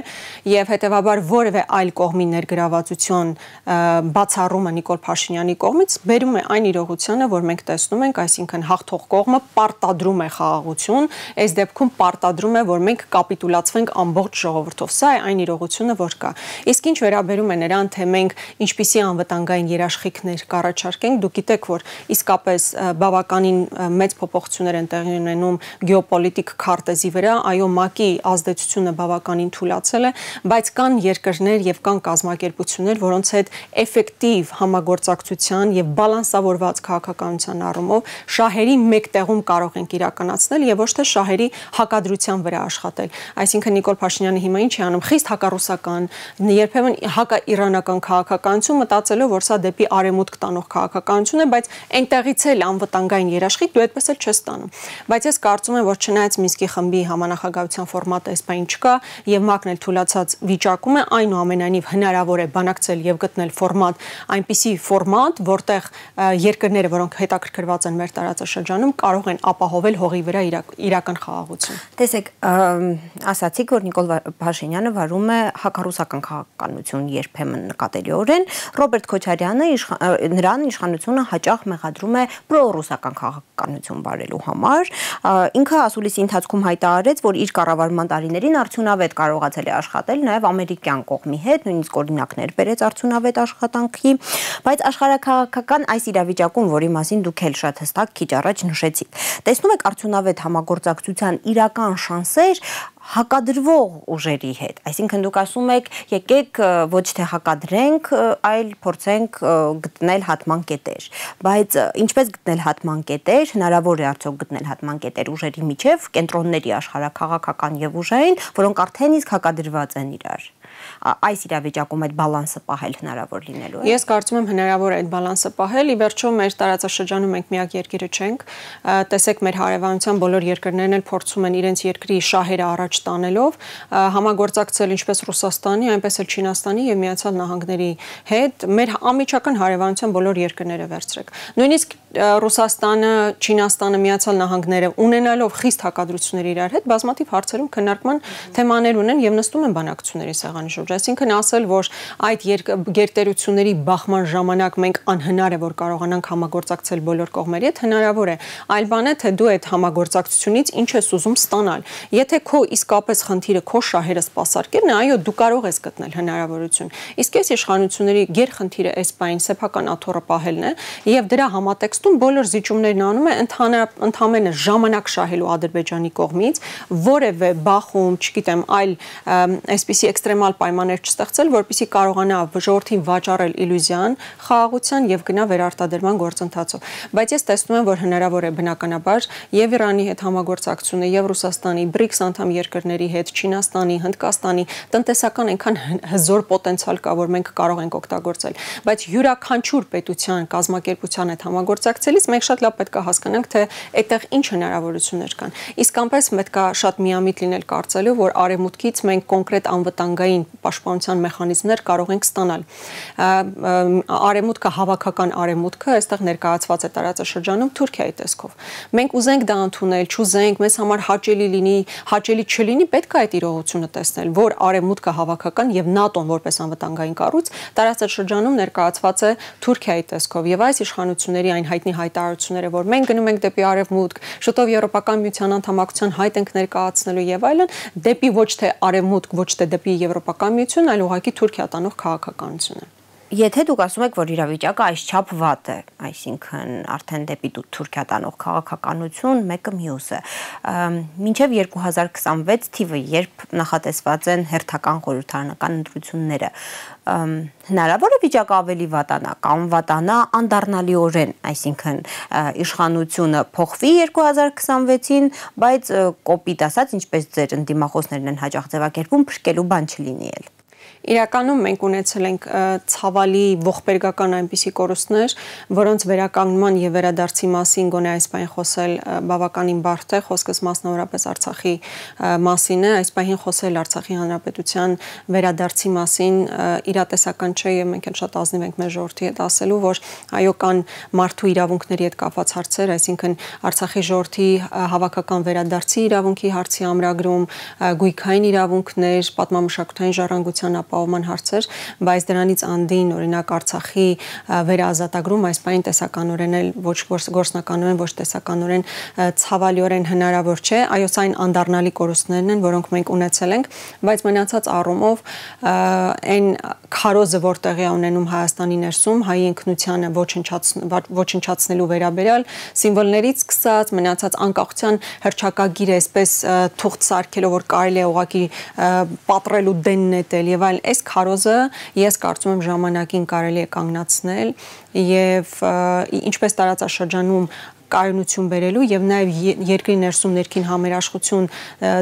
եւ հետեւաբար որևէ այլ կողմի ներգրավվածություն բացառումը Նիկոլ Փաշինյանի կողմից բերում է այն իրողությանը, որ մենք տեսնում ենք, այսինքն հաղթող կողմը պարտադրում է խաղաղություն, այս դեպքում պարտադրում է, որ մենք կապիտուլացվենք ամբողջ ժողովրդով։ Սա է այն իրողությունը, որ կա։ Իսկ ինչ վերաբերում է նրան, թե մենք ինչպիսի անվտանգային երաշխիքներ կառաջարկենք, դուք գիտեք, որ իսկապես բավականին մեծ փոփոխություններ են տեղի ունենում գեոպոլիտիկ քարտեզի վրա, այո, ՄԱԿ-ի ազդեցությունը բավականին թուլացել է, բայց կան երկրներ եւ կան կազմակերպություններ, որոնց հետ էֆեկտիվ համագործակցության եւ բալանսավորված քաղաքականության առումով շահերի մեկտեղում կարող ենք իրականացնել եւ ոչ թե շահերի հակադրության վրա աշխատել։ Այսինքն Նիկոլ Փաշինյանը հիմա ինչ է անում, խիստ հակառուսական, երբեմն հակաիրանական քաղաքականություն, մտածելով, որ սա դեպի արևմուտք տանող քաղաքականություն է, բայց այնտեղից էլ անվտանգային երաշխիք դու այդպես էլ չես տանում։ Բայց ես կարծում եմ, որ չնայած Մինսկի խմբի համանախագահության ֆորմատը այս բան չկա եւ ՄԱԿ-ն էլ թույլաtsած վիճակում է, այնուամենայնիվ հնարավոր է բանակցել եւ գտնել ֆորմատ, այնպիսի ֆորմատ, որտեղ երկրները, որոնք հետաքրքրված են մեր տարածաշրջանում, կարող են ապահովել հողի վրա իրական խաղաղություն։ Տեսեք, ասացիք, որ Նիկոլ Փաշինյանը վարում է հակառուսական քաղաքականություն երբեմն նկատելիորեն, Ռոբերտ Քոչարյանը նրան իշխանությունը հաճախ մեղադրում է պրոռուսական քաղաքականություն վարելու համար։ Ինքը ասուլիսի ընթացքում հայտարարեց, որ իր կառավարման տարիներին արդյունավետ կարողացել է աշխատել նաև ամերիկյան կողմի հետ, նույնիսկ օրինակներ բերեց արդյունավետ աշխատանքի, բայց աշխարհաքաղաքական այս իրավիճակում, որի մասին դուք էլ շատ հստակ քիչ առաջ նշեցիք, տեսնում եք արդյունավետ համագործակցության իրական շանսեր հակադրվող ուժերի հետ, այսինքն դուք ասում եք, եկեք ոչ թե հակադրենք, այլ փորձենք գտնել հատման կետեր, բայց ինչպես գտնել հատման կետեր, հնարավոր է արդյոք գտնել հատման կետեր ուժերի միջև, կենտրոնների աշխարհաքաղաքական եւ ուժային, որոնք արդեն իսկ հակադրված են իրար։ Այս իրավիճակում այդ բալանսը պահել հնարավոր լինելու է։ Ես կարծում եմ հնարավոր է այդ բալանսը պահել, ի վերջո մեր տարածաշրջանում մենք միակ երկիրը չենք, տեսեք մեր հարևանության բոլոր երկրներն էլ փորձում են իրենց երկրի շահերը առաջ տանելով համագործակցել ինչպես Ռուսաստանի, այնպես էլ Չինաստանի եւ Միացյալ Նահանգների հետ, մեր անմիջական հարևանության բոլոր երկրները վերցրեք։ Նույնիսկ Ռուսաստանը, Չինաստանը, Միացյալ Նահանգները ունենալով խիստ հակադրություններ իրար հետ, բազմաթիվ հարցերում քննարկման թեմաներ ունեն եւ նստում են բանակցությունների սեղանի շուրջ։ Այսինքն ասել, որ այդ գերտերությունների բախման ժամանակ մենք անհնար է, որ կարողանանք համագործակցել բոլոր կողմերի հետ, հնարավոր է։ Այլ բան է, թե դու այդ համագործակցությունից ինչ ես ուզում ստանալ։ Եթե քո իսկապես խնդիրը քո շահերը սպասարկելն է, այո, դու կարող ես գտնել հնարավորություն։ Իսկ այս իշխանությունների գերխնդիրը այս բային սեփական աթոռը պահելն է եւ դրա համատեքստում Փաստում բոլոր զիջումներն անում է ընդհանրապես ժամանակ շահելու Ադրբեջանի կողմից, որևէ բախում, չգիտեմ, այլ այսպիսի էքստրեմալ պայմաններ չստեղծել, որպեսզի կարողանա ժողովրդին վաճառել իլյուզիան, խաղաղության եւ գնա վերարտադրման գործընթացով։ Բայց ես տեսնում եմ, որ հնարավոր է բնականաբար եւ Իրանի հետ համագործակցությունը, եւ Ռուսաստանի, BRICS անդամ երկրների հետ, Չինաստանի, Հնդկաստանի տնտեսական այնքան հզոր պոտենցիալ կա, որ մենք կարող ենք օգտագործել, բայց յուրաքանչյուր պետության կազմակերպության հետ համագործակցելիս մենք շատ լավ պետք է հասկանանք, թե այդտեղ ինչ հնարավորություններ կան։ Իսկ անպես պետք է շատ միամիտ լինել կարծելու, որ արևմուտքից մենք կոնկրետ անվտանգային պաշտպանության մեխանիզմներ կարող ենք ստանալ։ Արևմուտքը, հավաքական արևմուտքը այստեղ ներկայացված է տարածաշրջանում Թուրքիայի տեսքով։ Մենք ուզենք դա ընդունել, չուզենք, մեզ համար հաճելի լինի, հաճելի չլինի, պետք է այդ իրողությունը տեսնել, որ արևմուտքը հավաքական եւ ՆԱՏՕ-ն որպես անվտանգային կառույց տարածաշրջանում ներկայացված է Թուրքիայի տեսքով եւ այս իշխանությունների այն հայտնի հայտարարությունները, որ մենք գնում ենք դեպի արևմուտք, շուտով Եվրոպական միության անդամակցության հայտ ենք ներկայացնելու եւ այլն, դեպի ոչ թե արևմուտք, ոչ թե դեպի Եվրոպական միություն, այլ ուղղակի Թուրքիա տանող քաղաքականություն է։ Եթե դուք ասում եք, որ իրավիճակը այսչափ վատ է, այսինքն արդեն դեպի Թուրքիա տանող քաղաքականություն մեկը մյուսը, մինչև 2026 թիվը, երբ նախատեսված են հերթական խորհրդարանական ընտրությունները, հնարավոր է վիճակը ավելի վատանա կամ վատանա անդառնալիորեն, այսինքն իշխանությունը փոխվի 2026-ին, բայց կոպիտ ասած, ինչպես ձեր ընդդիմախոսներն են հաճախ ձևակերպում, փրկելու բան չլինի էլ։ Իրականում մենք ունեցել ենք ցավալի ողբերգական այնպիսի կորուստներ, որոնց վերականգնման եւ վերադարձի մասին գոնե այս պահին խոսել բավականին բարդ է, խոսքս մասնավորապես Արցախի մասին է, այս պահին խոսել Արցախի հանրապետության վերադարձի մասին իրատեսական չէ եւ մենք էլ շատ ազնիվ ենք մեր ժողովրդի հետ ասելու, որ այո կան մարդու իրավունքների հետ կապված հարցեր, այսինքն Արցախի ժողովրդի հավաքական վերադարձի իրավունքի հարցի ամրագրում, գույքային իրավունքներ, պատմամշակութային ժառանգության ապահովման հարցեր, բայց դրանից անդին օրինակ Արցախի վերաազատագրում այս պահին տեսականորեն էլ ոչ գործնականորեն, ոչ տեսականորեն ցավալիորեն հնարավոր չէ, այո սա այն անդառնալի կորուստներն են, որոնք մենք ունեցել ենք, բայց մնացած առումով այն քարոզը, որ տեղի է ունենում Հայաստանի ներսում, հայ ինքնությանը ոչնչացնելու վերաբերյալ սիմվոլներից սկսած, մնացած անկախության հռչակագիրը այսպես թուղթ սարքելով, որ կարելի է ուղղակի պատռել ու դեն նետել եւ այլ, այս քարոզը ես կարծում եմ ժամանակին կարելի է կանգնացնել եւ ինչպես տարածաշրջանում կայունություն բերելու եւ նաեւ երկրի ներսում ներքին համերաշխություն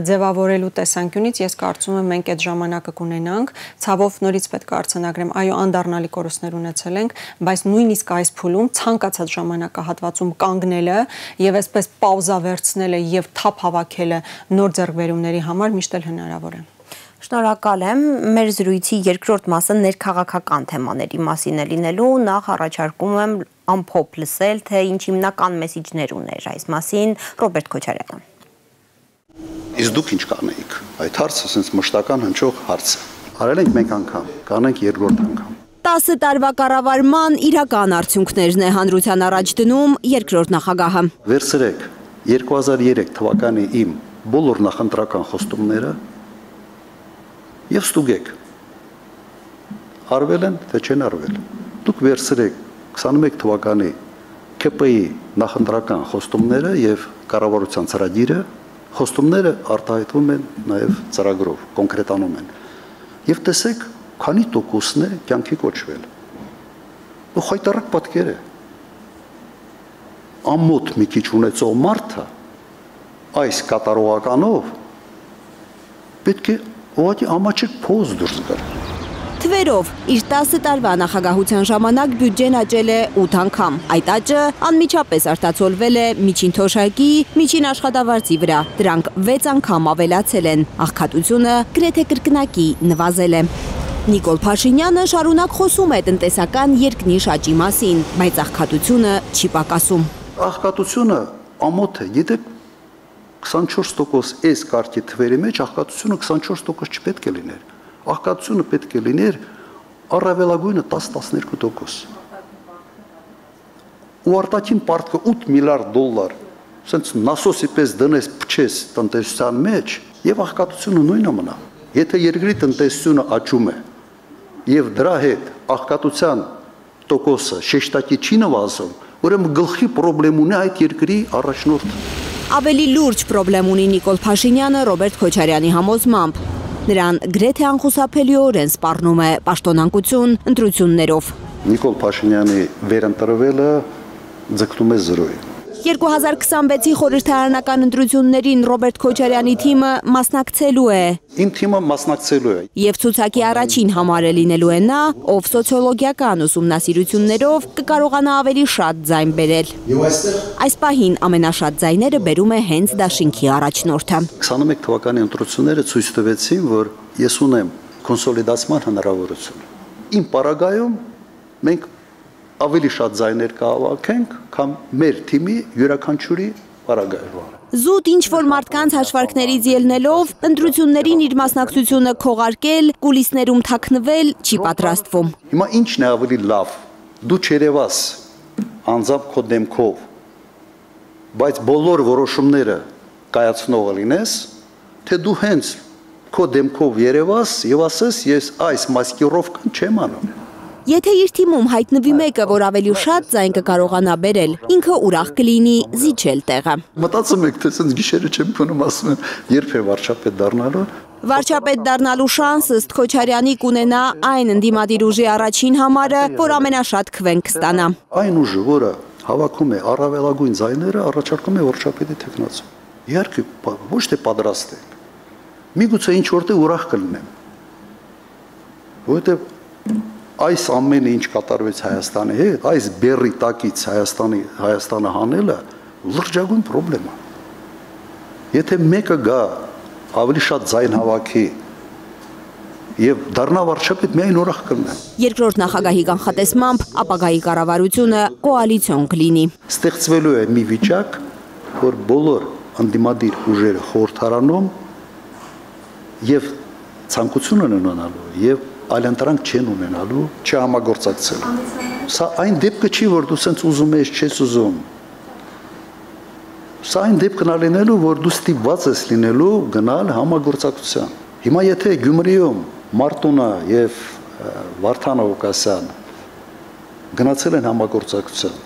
ձևավորելու տեսանկյունից ես կարծում եմ մենք այդ ժամանակը կունենանք, ցավով նորից պետք է արձանագրեմ, այո անդառնալի կորուստներ ունեցել ենք, բայց նույնիսկ այս փուլում ցանկացած ժամանակահատվածում կանգնելը եւ այսպես պաուզա վերցնելը եւ թափ հավաքելը նոր ձեռքբերումների համար միշտ էլ հնարավոր է։ Շնորհակալ եմ, մեր զրույցի երկրորդ մասը ներքաղաքական թեմաների մասին է լինելու, նախ առաջարկում եմ ամփոփ լսել, թե ինչ հիմնական մեսիջներ ուներ այս մասին Ռոբերտ Քոչարյանը։ Իսկ դուք ինչ կանեիք։ Այդ հարցը ասենց մշտական հնչող հարց է։ Արել ենք մեկ անգամ, կանենք երկրորդ անգամ։ 10 տարվա կառավարման իրական արդյունքներն է հանրության առաջ դնում երկրորդ նախագահը։ Վերցրեք 2003 թվականի իմ բոլոր նախընտրական խոստումները եւ ստուգեք արվել են թե չեն արվել։ Դուք վերցրեք 21 թվականի ԿՊ-ի նախընտրական խոստումները եւ կառավարության ծրագիրը, խոստումները արտահայտվում են նաեւ ծրագրով, կոնկրետանում են։ Եվ տեսեք, քանի տոկոսն է կյանքի կոչվել։ Ու խայտարակ պատկեր է։ Ամոթ մի քիչ ունեցող մարդը այս կատարողականով պետք է ուղղակի ամաչիկ փոզ դուրս գա։ Թվերով իր 10 տարվա նախագահության ժամանակ բյուջեն աճել է 8 անգամ։ Այդ աճը անմիջապես արտացոլվել է միջին թոշակի, միջին աշխատավարձի վրա։ Դրանք 6 անգամ ավելացել են։ Աղքատությունը գրեթե կրկնակի նվազել է։ Նիկոլ Փաշինյանը շարունակ խոսում է տնտեսական երկնիշ աճի մասին, բայց աղքատությունը չի պակասում։ Աղքատությունը ամոթ է, գիտեք 24% այս կարգի թվերի մեջ աղքատությունը 24% չպետք է լիներ։ Աղքատությունը պետք է լիներ առավելագույնը 10-12%։ Ու արտաքին պարտքը 8 միլիարդ դոլար, ասենց նասոսի պես դնես փչես տնտեսության մեջ, եւ աղքատությունը նույնը մնա։ Եթե երկրի տնտեսությունը աճում է, եւ դրա հետ աղքատության տոկոսը շեշտակի չի նվազում, ուրեմն գլխի խնդրեմ ունի այդ երկրի առաջնորդը։ Ավելի լուրջ խնդրեմ ունի Նիկոլ Փաշինյանը Ռոբերտ Քոչարյանի համոզմամբ։ Նրան գրեթե անխուսափելիորեն սպառնում է պաշտոնանկություն ընտրություններով։ Նիկոլ Փաշինյանի վերընտրվելը ձգտում է 0-ի։ 2026-ի խորհրդարանական ընտրություններին Ռոբերտ Քոչարյանի թիմը մասնակցելու է։ Իմ թիմը մասնակցելու է։ Եվ ցուցակի առաջին համարը լինելու է նա, ով սոցիոլոգիական ուսումնասիրություններով կկարողանա ավելի շատ ձայն բերել։ Այս պահին ամենաշատ ձայները բերում է հենց դաշինքի առաջնորդը։ 21 թվականի ընտրությունները ցույց տվեցին, որ ես ունեմ կոնսոլիդացման հնարավորություն։ Իմ պարագայում մենք ավելի շատ ձայներ կհավաքենք, քան մեր թիմի յուրաքանչյուրի պարագայում։ Զուտ ինչ-որ մարդկանց հաշվարկներից ելնելով, ընտրություններին իր մասնակցությունը քողարկել, կուլիսներում թաքնվել չի պատրաստվում։ Հիմա ինչն է ավելի լավ։ Դու չերևաս անձամբ քո դեմքով, բայց բոլոր որոշումները կայացնողը լինես, թե դու հենց քո դեմքով երևաս եւ ասես ես այս մասկիրովկան չեմ անում։ Եթե իր թիմում հայտնվի մեկը, որ ավելի շատ ձայն կկարողանա բերել, ինքը ուրախ կլինի զիջել տեղը։ Մտածում եք, թե sense գիշերը չեմ փնում, ասում եմ, երբ է վարչապետ դառնալու։ Վարչապետ դառնալու շանսը ըստ Քոչարյանի կունենա այն ընդդիմադիր ուժի առաջին համարը, որ ամենաշատ քվեն կստանա։ Այն ուժը, որը հավաքում է առավելագույն ձայները, առաջարկում է վարչապետի թեկնածու։ Իհարկե, ոչ թե պատրաստ է։ Միգուցե ինչ որտեղ ուրախ կլինեմ։ Որովհետև այս ամենը ինչ կատարվեց Հայաստանի հետ, այս բեռի տակից Հայաստանը հանելը լրջագույն խնդրեմ է։ Եթե մեկը գա ավելի շատ ձայն հավաքի եւ դառնա վարչապետ, միայն ուրախ կլինեմ։ Երկրորդ նախագահի կանխատեսմամբ ապագայի կառավարությունը կոալիցիոն կլինի։ Ստեղծվելու է մի վիճակ, որ բոլոր ընդդիմադիր ուժերը խորհրդարանում եւ ցանկություն են ունենալու եւ այլընտրանք չեն ունենալու, չհամագործակցելու։ Սա այն դեպքը չի, որ դու սենց ուզում ես, չես ուզում։ Սա այն դեպքն է լինելու, որ դու ստիպված ես լինելու գնալ համագործակցության։ Հիմա եթե Գյումրիում Մարտունը եւ Վարդան Օկասյան գնացել են համագործակցության,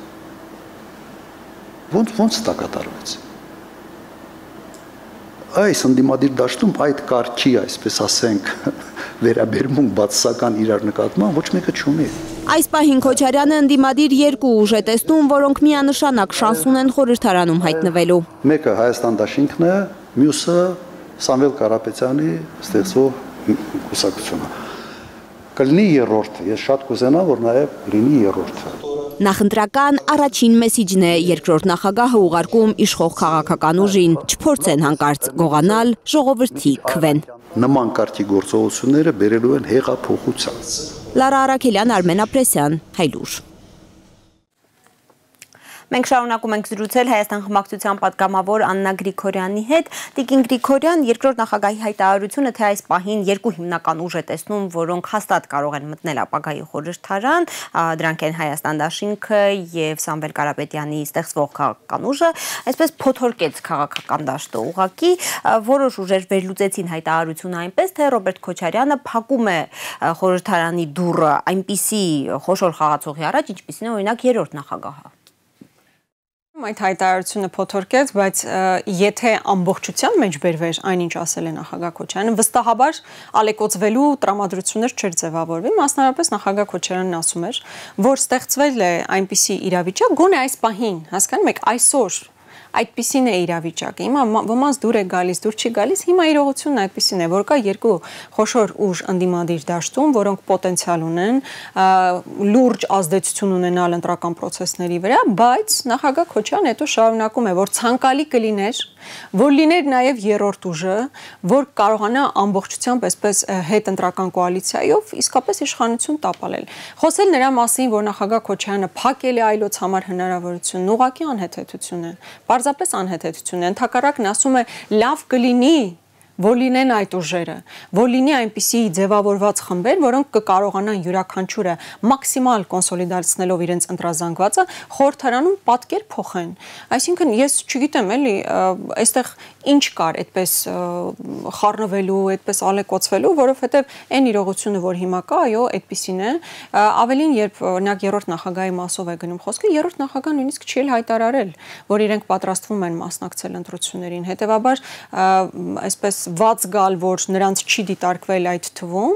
ոնց դա կատարվեց։ Այս ընդդիմադիր դաշտում այդ կարգի, այսպես ասենք, վերաբերմունք բացասական իրար նկատմամբ ոչ մեկը չունի։ Այս պահին Քոչարյանը ընդդիմադիր երկու ուժ է տեսնում, որոնք միանշանակ շանս ունեն խորհրդարանում հայտնվելու։ Մեկը Հայաստան դաշինքն է, մյուսը Սամվել Կարապետյանի ստեղծվող կուսակցությունը։ Կլինի երրորդը, ես շատ կուզենամ, որ նաև լինի երրորդը։ Նախընտրական առաջին մեսիջն է երկրորդ նախագահը ուղարկում իշխող քաղաքական ուժին, չփորձեն հանկարծ գողանալ ժողովրդի քվեն։ Նման կարգի գործողությունները բերելու են հեղափոխության։ Լարա Արաքելյան, Արմեն Ապրեսյան, Հայլուր։ Մենք շարունակում ենք զրուցել Հայաստան խմբակցության պատգամավոր Աննա Գրիգորյանի հետ։ Տիկին Գրիգորյան, երկրորդ նախագահի հայտարարությունը, թե այս պահին երկու հիմնական ուժ է տեսնում, որոնք հաստատ կարող են մտնել ապագայի խորհրդարան, դրանք են Հայաստան դաշինքը եւ Սամվել Կարապետյանի ստեղծվող քաղաքական ուժը, այսպես փոթորկեց քաղաքական դաշտը ուղակի, որոշ ուժեր վերլուծեցին հայտարարությունը այնպես, թե Ռոբերտ Քոչարյանը փակում է խորհրդարանի դուռը այնպիսի խոշոր խաղացողի առաջ, ինչպիսին է օրինակ երրորդ նախագահը։ Այդ հայտարարությունը փոթորկեց, բայց եթե ամբողջության մեջ բերվեր այն ինչ ասել է նախագահ Քոչարյանը, վստահաբար ալեկոծվելու տրամադրություններ չէր ձևավորվի, մասնավորապես նախագահ Քոչարյանն ասում էր, որ ստեղծվել է այնպիսի իրավիճակ, գոնե այս պահին, հասկանում եք, այսօր այդպիսին է իրավիճակը։ Հիմա ոմանց դուր է գալիս, դուր չի գալիս, հիմա իրողությունն այդպիսին է, որ կա երկու խոշոր ուժ ընդդիմադիր դաշտում, որոնք պոտենցիալ ունեն, լուրջ ազդեցություն ունենալ ընտրական process-ների վրա, բայց նախագահ Քոչարյանը հետո շարունակում է, որ ցանկալի կլիներ, որ լիներ նաև երրորդ ուժը, որ կարողանա ամբողջությամբ այսպես հետ ընտրական կոալիցիայով իսկապես իշխանություն տապալել։ Խոսել նրա մասին, որ նախագահ Քոչարյանը փակել է այլոց համար հնարավորություն, ուղղակի անհեթեթություն է։ Պարզապես անհեթեթություն է, ընդհակառակն ասում է լավ կլինի, որ լինեն այդ ուժերը, որ լինի այնպիսի ձևավորված խմբեր, որոնք կկարողանան յուրաքանչյուրը մաքսիմալ կոնսոլիդացնելով իրենց ընտրազանգվածը խորհրդարանում պատկեր փոխեն։ Այսինքն ես չգիտեմ էլի, այստեղ ինչ կար այդպես խառնվելու, այդպես ալեկոծվելու, որովհետև այն իրողությունը, որ հիմա կա, այո, այդպիսին է։ Ավելին, երբ օրինակ երրորդ նախագահի մասով է գնում խոսքը, երրորդ նախագահը նույնիսկ չի հայտարարել, որ իրենք պատրաստվում են մասնակցել ընտրություններին։ Հետևաբար, այսպես վաց գալ, որ նրանց չի դիտարկվել այդ թվում,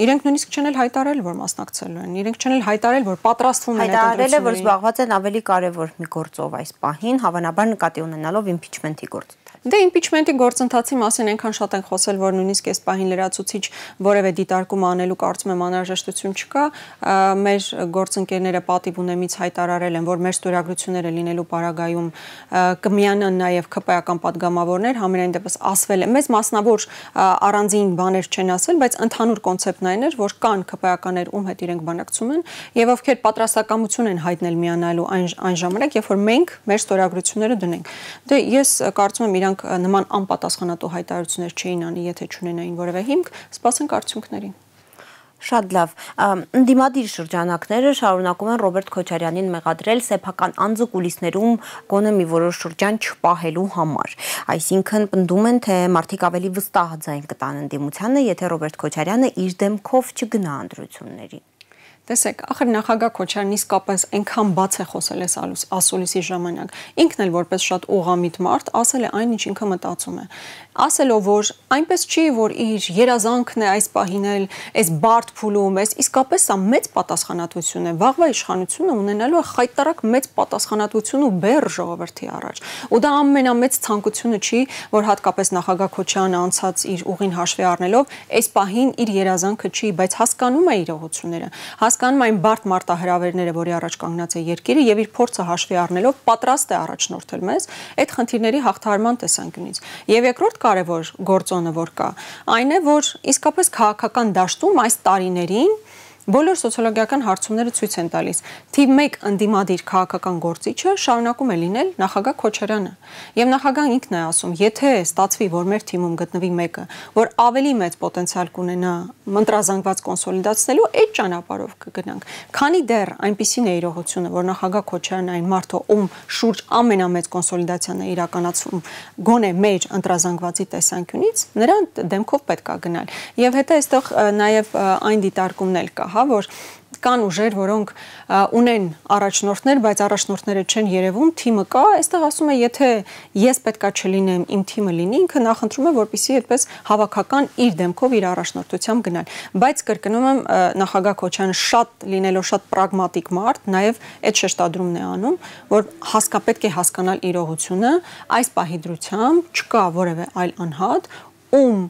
իրենք նույնիսկ չեն հայտարարել, որ մասնակցելու են։ Իրենք չեն հայտարարել, որ պատրաստվում են այդ ընտրություններին։ Հայտարարել է, որ զբաղված են ավելի կարևոր մի գործով այս պահին, հավանաբար նկատի ունենալով իմպիչմենթի գործ։ Դե իմպիչմենտի գործընթացի մասին այնքան շատ են խոսել, որ նույնիսկ այս պահին լրացուցիչ որևէ դիտարկում անելու կարծում եմ անհրաժեշտություն չկա։ Մեր գործընկերները պատիվ ունեմից հայտարարել են, որ մեր ստորագրությունները լինելու պարագայում կմիանան նաև ԿՊ-ական падգամավորներ, համենայն դեպս ասվել է, մեծ մասնավոր առանձին բաներ չեն ասել, բայց ընդհանուր կոնցեպտն այն էր, որ կան ԿՊ-ականներ, ում հետ իրենք բանակցում են եւ ովքեր պատրաստակամություն են հայտնել միանալու այն ժամանակ, երբ որ մենք մեր ստորագրությունները դնենք։ Դե ես կարծում եմ իրանք նման անպատասխանատու հայտարարություններ չէին անի, եթե չունենային որևէ հիմք, սպասենք արդյունքներին։ Շատ լավ։ Ընդդիմադիր շրջանակները շարունակում են Ռոբերտ Քոչարյանին մեղադրել սեփական անձը կուլիսներում գոնե մի որոշ շրջան չպահելու համար։ Այսինքն պնդում են, թե մարդիկ ավելի վստահ ձայն կտան ընդդիմությանը, եթե Ռոբերտ Քոչարյանը իր դեմքով չգնա ընտրություններին։ Տեսեք, ախր նախագահ Քոչարյանն իսկապես այնքան բաց է խոսել այս ասուլիսի ժամանակ։ Ինքն էլ որպես շատ ուղղամիտ մարդ ասել է այն, ինչ ինքը մտածում է։ Ասելով, որ այնպես չի, որ իր երազանքն է այս պահին էլ այս բարդ փուլում, իսկապես սա մեծ պատասխանատվություն է։ Վաղվա իշխանությունը ունենալու է խայտարակ մեծ պատասխանատվություն ու բեռ ժողովրդի առաջ։ Ու դա ամենամեծ ցանկությունը չի, որ հատկապես նախագահ Քոչարյանը անցած իր ուղին հաշվի առնելով այս պահին իր երազանքը չի, բայց հասկանում է իրողությունները։ Հասկանում այն բարդ մարտահրավերները, որի առաջ կանգնած է երկիրը եւ իր փորձը հաշվի առնելով պատրաստ է առաջնորդել մեզ այդ խնդիրների հաղթահարման տեսանկյունից։ Եվ երկրորդ կարևոր գործոնը, որ կա, այն է, որ իսկապես քաղաքական դաշտում այս տարիներին բոլոր սոցիոլոգիական հարցումները ցույց են տալիս, թիվ 1 ընդդիմադիր քաղաքական գործիչը շարունակում է լինել նախագահ Քոչարյանը։ Եվ նախագահն ինքն է ասում, եթե ստացվի, որ մեր թիմում գտնվի մեկը, որ ավելի մեծ պոտենցիալ կունենա ընտրազանգված կոնսոլիդացնելու, այդ ճանապարհով կգնանք։ Քանի դեռ այնպիսին է իրողությունը, որ նախագահ Քոչարյանն այն մարդը, ում շուրջ ամենամեծ կոնսոլիդացիան է իրականացվում, գոնե մեր ընտրազանգվածի տեսանկյունից, նրան դեմքով պետք է գնալ։ Եվ հետո այստեղ նաև այն դիտարկումն էլ կա, որ կան ուժեր, որոնք ունեն առաջնորդներ, բայց առաջնորդները չեն երևում, թիմը կա, այստեղ ասում է, եթե ես պետքա չլինեմ, իմ թիմը լինի, ինքը նախընտրում է, որպեսզի այդպես հավաքական իր դեմքով իր առաջնորդությամբ գնալ։ Բայց կրկնում եմ, նախագահ Քոչարյանը շատ լինելով շատ պրագմատիկ մարդ, նաև այդ շեշտադրումն է անում, որ պետք է հասկանալ իրողությունը, այս պահի դրությամբ չկա որևէ այլ անհատ, ում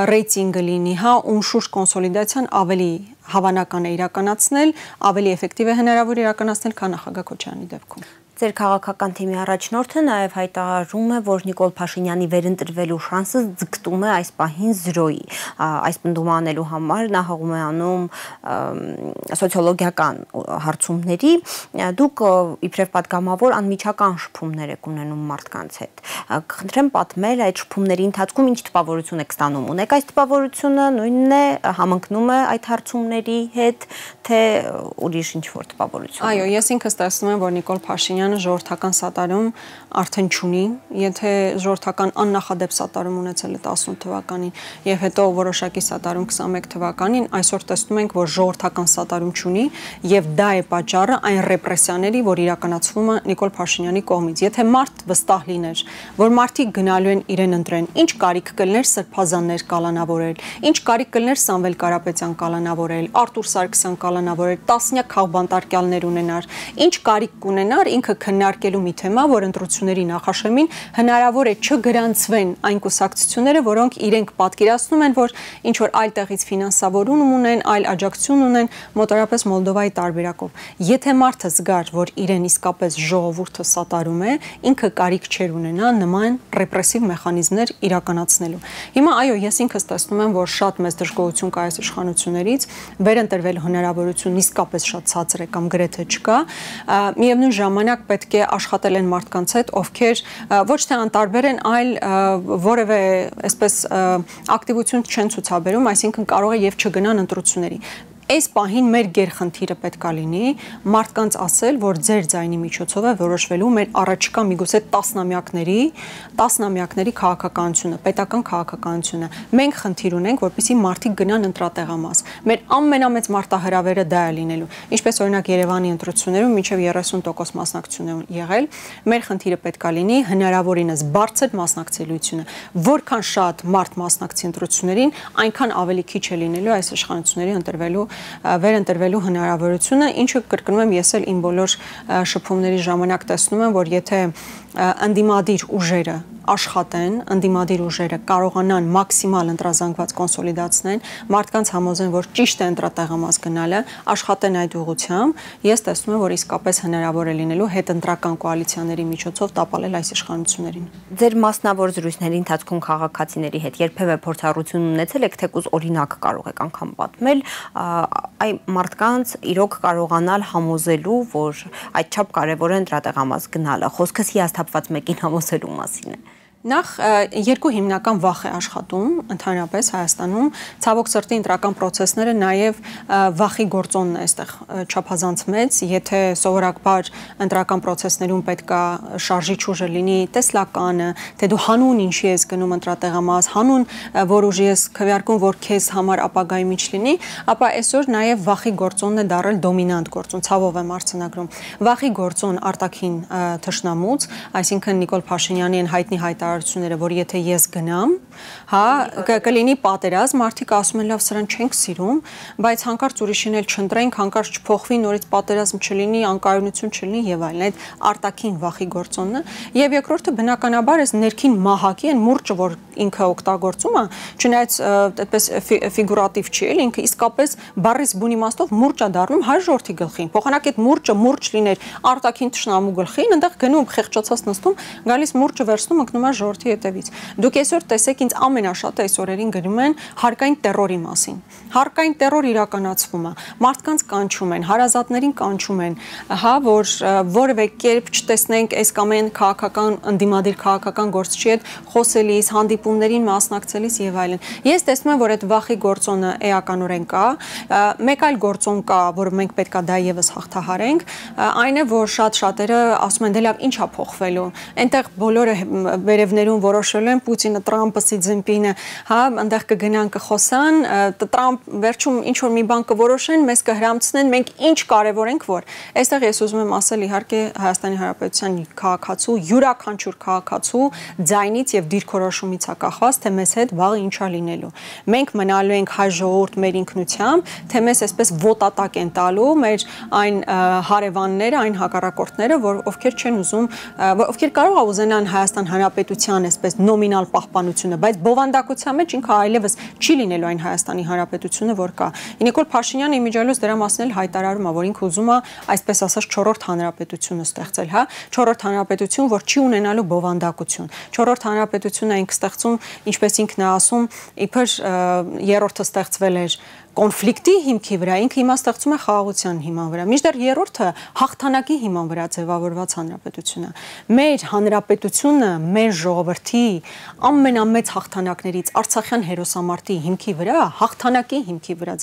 ռեյտինգը լինի, ում շուրջ կոնսոլիդացիան ավելի հավանական է իրականացնել, ավելի էֆեկտիվ է հնարավոր իրականացնել, քան նախագահ Քոչարյանի դեպքում։ Ձեր քաղաքական թիմի առաջնորդը նաև հայտարարում է, որ Նիկոլ Փաշինյանի վերընտրվելու շանսը ձգտում է այս պահին 0-ի։ Այս պնդումը անելու համար նա հողում է անում սոցիոլոգիական հարցումների։ Դուք իբրև պատգամավոր անմիջական շփումներ եք ունենում մարդկանց հետ։ Կխնդրեմ պատմել այդ շփումների ընթացքում ինչ տպավորություն եք ստանում։ Ունեք այս տպավորությունը, նույնն է, համընկնում է այդ հարցումների հետ, թե ուրիշ ինչ-որ տպավորություն։ Այո, ես ինքս տեսնում եմ, որ Նիկոլ Փաշինյանը ժողովրդական սատարում արդեն չունի, եթե ժողովրդական աննախադեպ սատարում ունեցել է 18 թվականին եւ հետո որոշակի սատարում 21 թվականին, այսօր տեսնում ենք, որ ժողովրդական սատարում չունի եւ դա է պատճառը այն ռեպրեսիաների, որ իրականացվում է Նիկոլ Փաշինյանի կողմից։ Եթե մարդ վստահ լիներ, որ մարդիկ գնալու են իրեն ընտրեն, ինչ կարիք կլներ Սրբազաններ կալանավորել, ինչ կարիք կլներ Սամվել Կարապետյան կալանավորել, Արտուր Սարգսյան կալանավորել, տասնյակ քաղբանտարկյալներ ունենար, ինչ կարիք կունենար ինքը քննարկելու մի թեմա, որ ընտրությունների նախաշեմին հնարավոր է չգրանցվեն այն կուսակցությունները, որոնք իրենք պատկերացնում են, որ ինչ որ այլ տեղից ֆինանսավորում ունեն, այլ աջակցություն ունեն, մոտավորապես Մոլդովայի տարբերակով։ Եթե մարդը զգար, որ իրեն իսկապես ժողովուրդը սատարում է, ինքը կարիք չեր ունենա նման ռեպրեսիվ մեխանիզմներ իրականացնելու։ Հիմա այո, ես ինքս տեսնում եմ, որ շատ մեծ դժգոհություն կա այս իշխանություններից, վերընտրվելու հնարավորություն իսկապես շատ ցածր է կամ գրեթե չկա։ Միևնույն ժամանակ միակ պետք է աշխատել են մարդկանց հետ, ովքեր ոչ թե անտարբեր են, այլ որևէ այսպես ակտիվություն չեն ցուցաբերում, այսինքն կարող է եւ չգնան ընտրությունների։ Այս պահին մեր գերխնդիրը պետք է լինի մարդկանց ասել, որ ձեր ձայնի միջոցով է որոշվելու մեր առաջիկա միգուցե տասնամյակների քաղաքականությունը, պետական քաղաքականությունը։ Մենք խնդիր ունենք, որպեսզի մարդիկ գնան ընտրատեղամաս։ Մեր ամենամեծ մարտահրավերը դա է լինելու։ Ինչպես օրինակ Երևանի ընտրություններում մինչև 30% մասնակցություն է եղել, մեր խնդիրը պետք է լինի հնարավորինս բարձր մասնակցելիությունը։ Որքան շատ մարդ մասնակցի ընտրություններին, այնքան ավելի քիչ է լինելու այս իշխանությունների վերընտրվելու հնարավորությունը, ինչը կրկնում եմ, ես էլ իմ բոլոր շփումների ժամանակ տեսնում եմ, որ եթե ընդդիմադիր ուժերը աշխատեն, ընդդիմադիր ուժերը կարողանան մաքսիմալ ընտրազանգված կոնսոլիդացնեն, մարդկանց համոզեն, որ ճիշտ է ընտրատեղամաս գնալը, աշխատեն այդ ուղղությամբ, ես տեսնում եմ, որ իսկապես հնարավոր է լինելու հետընտրական կոալիցիաների միջոցով տապալել այս իշխանություններին։ Ձեր մասնավոր զրույցների ընթացքում քաղաքացիների հետ երբևէ փորձառություն ունեցել եք, թեկուզ օրինակ կարող եք անգամ պատմել, այ մարդկանց իրոք կարողանալ համոզելու, որ այդչափ կարևոր է ընտրատեղամաս գնալը, խոսքս հիասթափված մեկին համոզելու մասին է։ Նախ երկու հիմնական վախ է աշխատում ընդհանրապես Հայաստանում, ցավոք սրտի ընտրական process-ները նաև վախի գործոնն է այստեղ չափազանց մեծ, եթե սովորաբար ընտրական process-ներում պետք է շարժիչ ուժը լինի տեսլականը, թե դու հանուն ինչի ես գնում ընտրատեղամաս, հանուն որ ուժի ես քվեարկում, որ քեզ համար ապագայի միջ լինի, ապա այսօր նաև վախի գործոնն է դառել դոմինանտ գործոն, ցավով եմ արձանագրում։ Վախի գործոն արտաքին թշնամուց, այսինքն Նիկոլ Փաշինյանի հայտնի հայտարարությունները, որ եթե ես գնամ, հա, կլինի պատերազմ, մարդիկ ասում են լավ, սրան չենք սիրում, բայց հանկարծ ուրիշին էլ չընտրենք, հանկարծ չփոխվի, նորից պատերազմ չլինի, անկայունություն չլինի եւ այլն, այդ արտաքին վախի գործոնն է, եւ երկրորդը բնականաբար այս ներքին մահակի այն մուրճը, որ ինքը օգտագործում է, չնայած այդպես ֆիգուրատիվ չի, էլ ինքը իսկապես բառից բուն իմաստով մուրճ է դառնում հայ ժողովրդի գլխին։ Փոխանակ այդ մուրճը մուրճ լիներ արտաքին թշնամու գլխին, այնտեղ գնում խեղճացած նստում, գալիս մուրճը վերցնում, ընկնում է ժողովրդի հետևից։ Դուք այսօր տեսեք, ինձ ամենաշատը այս օրերին գրում են հարկային տերորի մասին։ Հարկային տերոր իրականացվում է, մարդկանց կանչում են, հարազատներին կանչում են, հա, որ որևէ կերպ չտեսնենք այս կամ այն քաղաքական ընդդիմադիր քաղաքական գործչի հետ խոսելիս, հանդիպումներին մասնակցելիս եւ այլն։ Ես տեսնում եմ, որ այդ վախի գործոնը էականորեն կա, մեկ այլ գործոն կա, որ մենք պետքա դա եւս հաղթահարենք, այն է, որ շատ-շատերը ասում են, դե լավ, ի՞նչ է փոխվելու։ Այնտեղ բոլորը վերևներում որոշել են Պուտինը, Տրամպը, Սի Ցզինպինը, հա, այնտեղ կգնան կխոսան, Տրամպ վերջում ինչ որ մի բան կորոշեն, մեզ կհրամցնեն, մենք ինչ կարևոր ենք, որ այստեղ ես ուզում եմ ասել իհարկե Հայաստանի Հանրապետության քաղաքացու, յուրաքանչյուր քաղաքացու ձայնից եւ դիրքորոշումից է կախված, թե մեզ հետ վաղը ինչա լինելու։ Մենք մնալու ենք հայ ժողովուրդ մեր ինքնությամբ, թե մեզ այսպես ոտատակ են տալու մեր այն հարևանները, այն հակառակորդները, որ ովքեր չեն ուզում, ովքեր կարող է ուզենան Հայաստան Հանրապետության այսպես նոմինալ պահպանությունը, բայց բովանդակության մեջ ինքը այլևս չի լինելու այն Հայաստանի Հանրապետությունը, որ կա։ Նիկոլ Փաշինյանը իմիջիալոց դրա մասին էլ հայտարարում է, որ ինքը ուզում է այսպես ասած 4-րդ հանրապետությունը ստեղծել, հա, 4-րդ հանրապետություն, որ չի ունենալու բովանդակություն։ 4-րդ հանրապետությունը ինքը ստեղծում, ինչպես ինքն է ասում, իբր երրորդը ստեղծվել էր կոնֆլիկտի հիմքի վրա, ինքը հիմա ստեղծում է խաղաղության հիման վրա։ Մինչդեռ երրորդը հաղթանակի հիման վրա ձևավորված հանրապետություն է։ Մեր հանրապետությունը մեր ժողովրդի ամենամեծ հաղթանակներից Արցախյան հերոսամարտի հիմքի վրա, հաղթանակի հիմքի վրա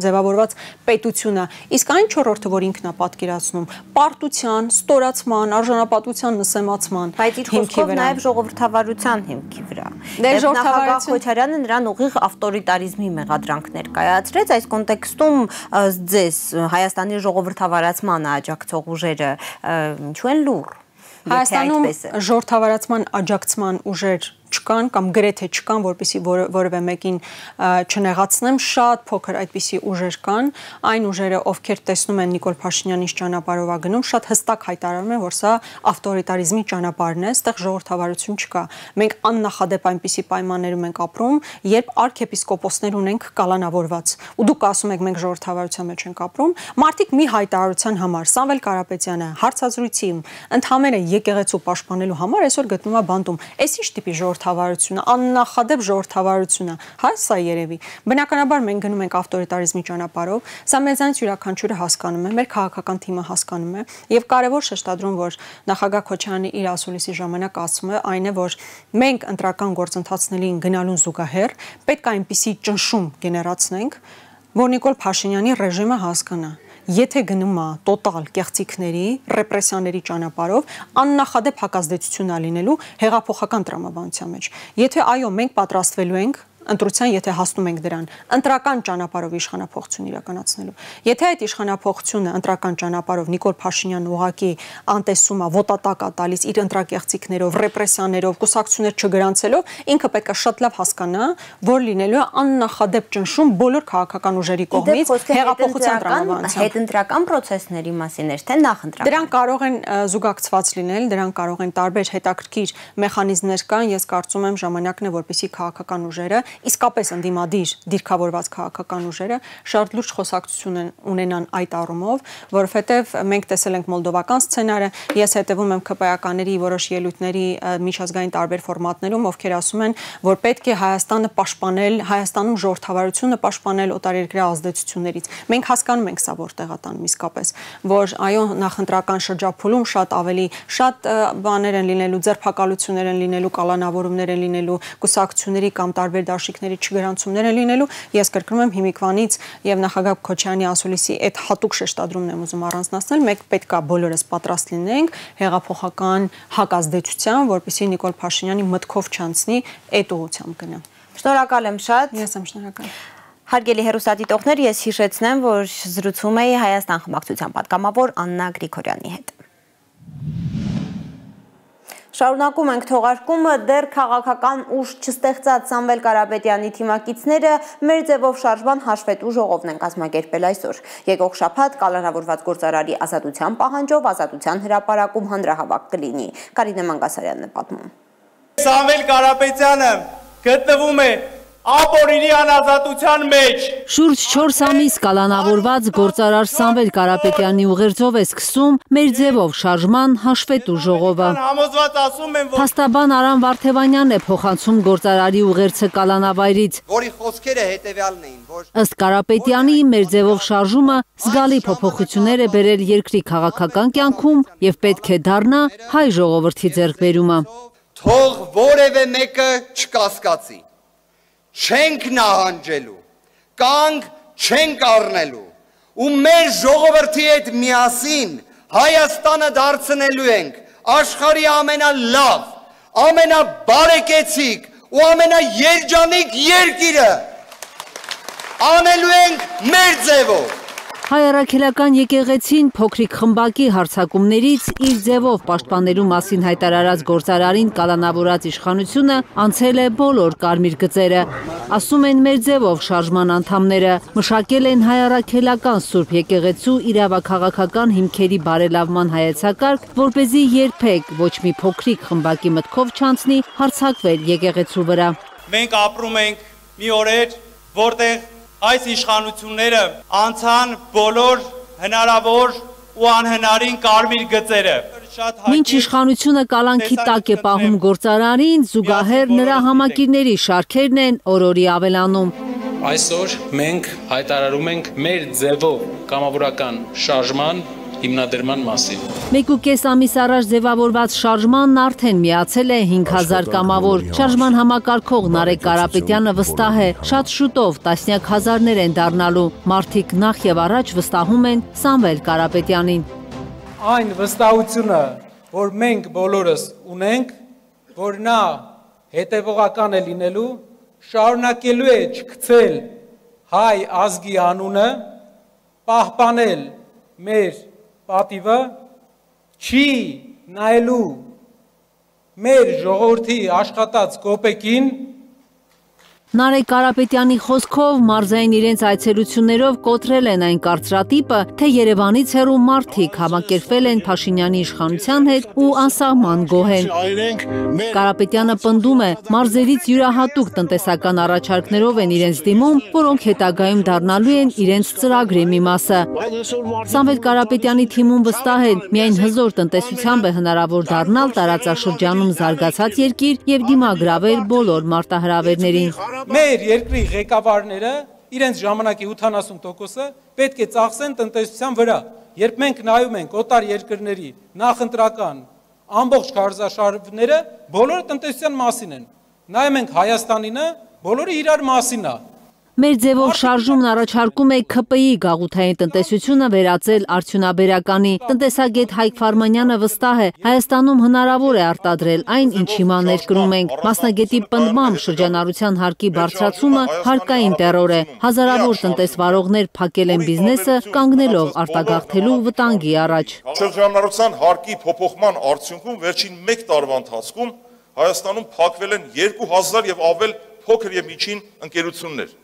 ձևավորված պետություն է։ Իսկ այն չորրորդը, որ ինքն է պատկերացնում, պարտության, ստորացման, արժանապատվության նսեմացման, բայց իր խոսքով նաև ժողովրդավարության հիմքի վրա։ Դե ժողովրդավարությունը Քոչարյանը նրան ուղիղ ավտորիտարիզմի մեղադրանքներ կայացրեց, այս կոնտեքստում ձեզ Հայաստանի ժողովրդավարացմանը աջակցող ուժերը ինչու են լուռ։ Հայաստանում ժողովրդավարացման աջակցման ուժեր չկան կամ գրեթե չկան, որպեսզի որևէ մեկին չնեղացնեմ, շատ փոքր այդպիսի ուժեր կան, այն ուժերը, ովքեր տեսնում են Նիկոլ Փաշինյանի ճանապարհով է գնում, շատ հստակ հայտարարում են, որ սա ավտորիտարիզմի ճանապարհն է, այստեղ ժողովրդավարություն չկա։ Մենք աննախադեպ այնպիսի պայմաններում ենք ապրում, երբ արքեպիսկոպոսներ ունենք կալանավորված։ Ու դուք ասում եք մենք ժողովրդավարության մեջ ենք ապրում, մարդիկ մի հայտարարության համար Սամվել Կարապետյանը հարցազրույցի ընդհանրապես եկեղեցու պաշտպանելու համար այսօր գտնվում է բանտում։ Այս ինչ տիպի ժողովրդավարությունը, աննախադեպ ժողովրդավարությունը, հա, սա երևի։ Բնականաբար մենք գնում ենք ավտորիտարիզմի ճանապարհով, սա մեզանից յուրաքանչյուրը հասկանում է, մեր քաղաքական թիմը հասկանում է, եւ կարեւոր շեշտադրում, որ նախագահ Քոչարյանի իր ասուլիսի ժամանակ ասում է, այն է, որ մենք ընտրական գործընթացներին գնալուն զուգահեռ պետք է այնպիսի ճնշում գեներացնենք, որ Նիկոլ Փաշինյանի ռեժիմը հասկանա, եթե գնում է տոտալ կեղծիքների, ռեպրեսիաների ճանապարհով, աննախադեպ հակազդեցություն է լինելու հեղափոխական տրամաբանության մեջ։ Եթե այո, մենք պատրաստվելու ենք ընտրության, եթե հասնում ենք դրան, ընտրական ճանապարհով իշխանափոխություն իրականացնելու։ Եթե այդ իշխանափոխությունը ընտրական ճանապարհով Նիկոլ Փաշինյանն ուղղակի անտեսում է, ոտատակ է տալիս իր ընտրակեղծիքներով, ռեպրեսիաներով, կուսակցություններ չգրանցելով, ինքը պետք է շատ լավ հասկանա, որ լինելու է աննախադեպ ճնշում բոլոր քաղաքական ուժերի կողմից հեղափոխության տրամաբանությամբ։ Հետընտրական process-ների մասին էր, թե նախընտրական։ Դրանք կարող են զուգակցված լինել, դրանք կարող են տարբեր հետաքրքիր մեխանիզմներ կան, ես կարծում եմ ժամանակն է, որպեսզի քաղաքական ուժերը իսկապես ընդդիմադիր դիրքավորված քաղաքական ուժերը շատ լուրջ խոսակցություն ունենան այդ առումով, որովհետև մենք տեսել ենք մոլդովական սցենարը, ես հետևում եմ ԿՊԱ-ականների որոշ ելույթների միջազգային տարբեր ֆորմատներում, ովքեր ասում են, որ պետք է Հայաստանը պաշտպանել, Հայաստանում ժողովրդավարությունը պաշտպանել օտարերկրյա ազդեցություններից։ Մենք հասկանում ենք սա որտեղ է տանում իսկապես, որ այո, նախընտրական շրջափուլում շատ բաներ են լինելու, ձերբակալություններ են լինելու, կալանավորումներ են լինելու, կուսակցությունների կամ տարբեր դաշինքների չգրանցումներ են լինելու։ Ես կրկնում եմ հիմիկվանից եւ նախագահ Քոչարյանի ասուլիսի այդ հատուկ շեշտադրումն եմ ուզում առանձնացնել, մենք պետք է բոլորս պատրաստ լինենք հեղափոխական հակազդեցության, որպեսզի Նիկոլ Փաշինյանի մտքով չանցնի այդ ուղղությամբ գնա։ Շնորհակալ եմ շատ։ Ես եմ շնորհակալ։ Հարգելի հեռուստադիտողներ, ես հիշեցնեմ, որ զրուցում էի Հայաստան խմբակցության պատգամավոր Աննա Գրիգորյանի հետ։ Շարունակում ենք թողարկումը, դեռ քաղաքական ուժ չստեղծած Սամվել Կարապետյանի թիմակիցները մեր ձևով շարժման հաշվետու ժողովն են կազմակերպել այսօր։ Եկող շաբաթ կալանավորված գործարարի ազատության պահանջով ազատության հրապարակում հանրահավաք կլինի։ Կարինե Մանգասարյանն է պատմում։ Սամվել Կարապետյանը գտնվում է ապօրինի անազատության մեջ։ Շուրջ 4 ամիս կալանավորված գործարար Սամվել Կարապետյանի ուղերձով է սկսում մեր ձևով շարժման հաշվետու ժողովը։ Համոզված ասում եմ, որ Փաստաբան Արամ Վարդևանյանն է փոխանցում գործարարի ուղերձը կալանավայրից։ Որի խոսքերը հետևյալն էին, որ ըստ Կարապետյանի մեր ձևով շարժումը զգալի փոփոխություններ է բերել երկրի քաղաքական կյանքում եւ պետք է դառնա հայ ժողովրդի ձեռքբերումը։ Թող որևէ մեկը չկասկածի։ Չենք նահանջելու, կանգ չենք առնելու ու մեր ժողովրդի հետ միասին Հայաստանը դարձնելու ենք աշխարհի ամենալավ, ամենաբարեկեցիկ ու ամենաերջանիկ երկիրը, անելու ենք մեր ձևով։ Հայ առաքելական եկեղեցին փոքրիկ խմբակի հարձակումներից իր ձևով պաշտպանելու մասին հայտարարած գործարարին կալանավորած իշխանությունը անցել է բոլոր կարմիր գծերը։ Ասում են մեր ձևով շարժման անդամները մշակել են հայ առաքելական Սուրբ եկեղեցու իրավաքաղաքական հիմքերի բարելավման հայեցակարգ, որպեսզի երբեք ոչ մի փոքրիկ խմբակի մտքով չանցնի հարձակվել եկեղեցու վրա։ Մենք ապրում ենք մի օրեր, որտեղ այս իշխանությունները անցան բոլոր հնարավոր ու անհնարին կարմիր գծերը։ Մինչ իշխանությունը կալանքի տակ է պահում գործարարին, զուգահեռ նրա համակիրների շարքերն են օրորի ավելանում։ Այսօր մենք հայտարարում ենք մեր ձևով կամավորական շարժման հիմնադրման մասին։ 1.5 ամիս առաջ ձևավորված շարժմանն արդեն միացել է 5000 կամավոր։ Շարժման համակարգող Նարեկ Կարապետյանը վստահ է, շատ շուտով տասնյակ հազարներ են դառնալու։ Մարդիկ նախ եւ առաջ վստահում են Սամվել Կարապետյանին։ Այն վստահությունը, որ մենք բոլորս ունենք, որ նա հետևողական է լինելու, շարունակելու է չգցել հայ ազգի անունը, պահպանել մեր պատիվը, չի նայելու մեր ժողովրդի աշխատած կոպեկին։ Նարեկ Կարապետյանի խոսքով մարզային իրենց այցելություններով կոտրել են այն կարծրատիպը, թե Երևանից հեռու մարդիկ համակերպվել են Փաշինյանի իշխանության հետ ու անսահման գոհ են։ Կարապետյանը պնդում է, մարզերից յուրահատուկ տնտեսական առաջարկներով են իրենց դիմում, որոնք հետագայում դառնալու են իրենց ծրագրի մի մասը։ Սամվել Կարապետյանի թիմում վստահ են, միայն հզոր տնտեսությամբ է հնարավոր դառնալ տարածաշրջանում զարգացած երկիր եւ դիմագրավել բոլոր մարտահրավերներին։ Մեր երկրի ղեկավարները իրենց ժամանակի 80%-ը պետք է ծախսեն տնտեսության վրա։ Երբ մենք նայում ենք օտար երկրների նախընտրական ամբողջ քարոզարշավները, բոլորը տնտեսության մասին են։ Նայում ենք Հայաստանինը, բոլորը իրար մասին է։ Մեր ձևով շարժումն առաջարկում է ՔՊ-ի գաղութային տնտեսությունը վերածել արդյունաբերականի։ Տնտեսագետ Հայկ Ֆարմանյանը վստահ է, Հայաստանում հնարավոր է արտադրել այն, ինչ հիմա ներկրում ենք։ Մասնագետի պնդմամբ շրջանառության հարկի բարձրացումը հարկային տեռոր է։ Հազարավոր տնտեսվարողներ փակել են բիզնեսը, կանգնելով արտագաղթելու վտանգի առաջ։ Շրջանառության հարկի փոփոխման արդյունքում վերջին 1 տարվա ընթացքում Հայաստանում փակվել են 2000 եւ ավել փոքր եւ միջին ընկերություններ։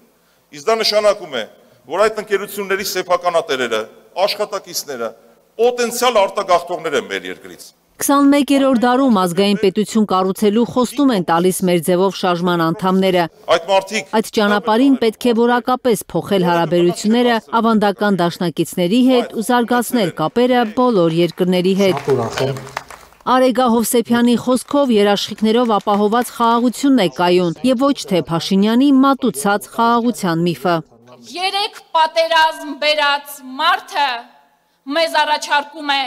Իսկ դա նշանակում է, որ այդ ընկերությունների սեփականատերերը, աշխատակիցները պոտենցիալ արտագաղթողներ են մեր երկրից։ 21-րդ դարում ազգային պետություն կառուցելու խոստում են տալիս մեր ձևով շարժման անդամները։ Այդ ճանապարհին պետք է որակապես փոխել հարաբերությունները ավանդական դաշնակիցների հետ ու զարգացնել կապերը բոլոր երկրների հետ։ Արեգա Հովսեփյանի խոսքով երաշխիքներով ապահոված խաղաղությունն է կայուն եւ ոչ թե Փաշինյանի մատուցած խաղաղության միֆը։ 3 պատերազմ բերած մարդը մեզ առաջարկում է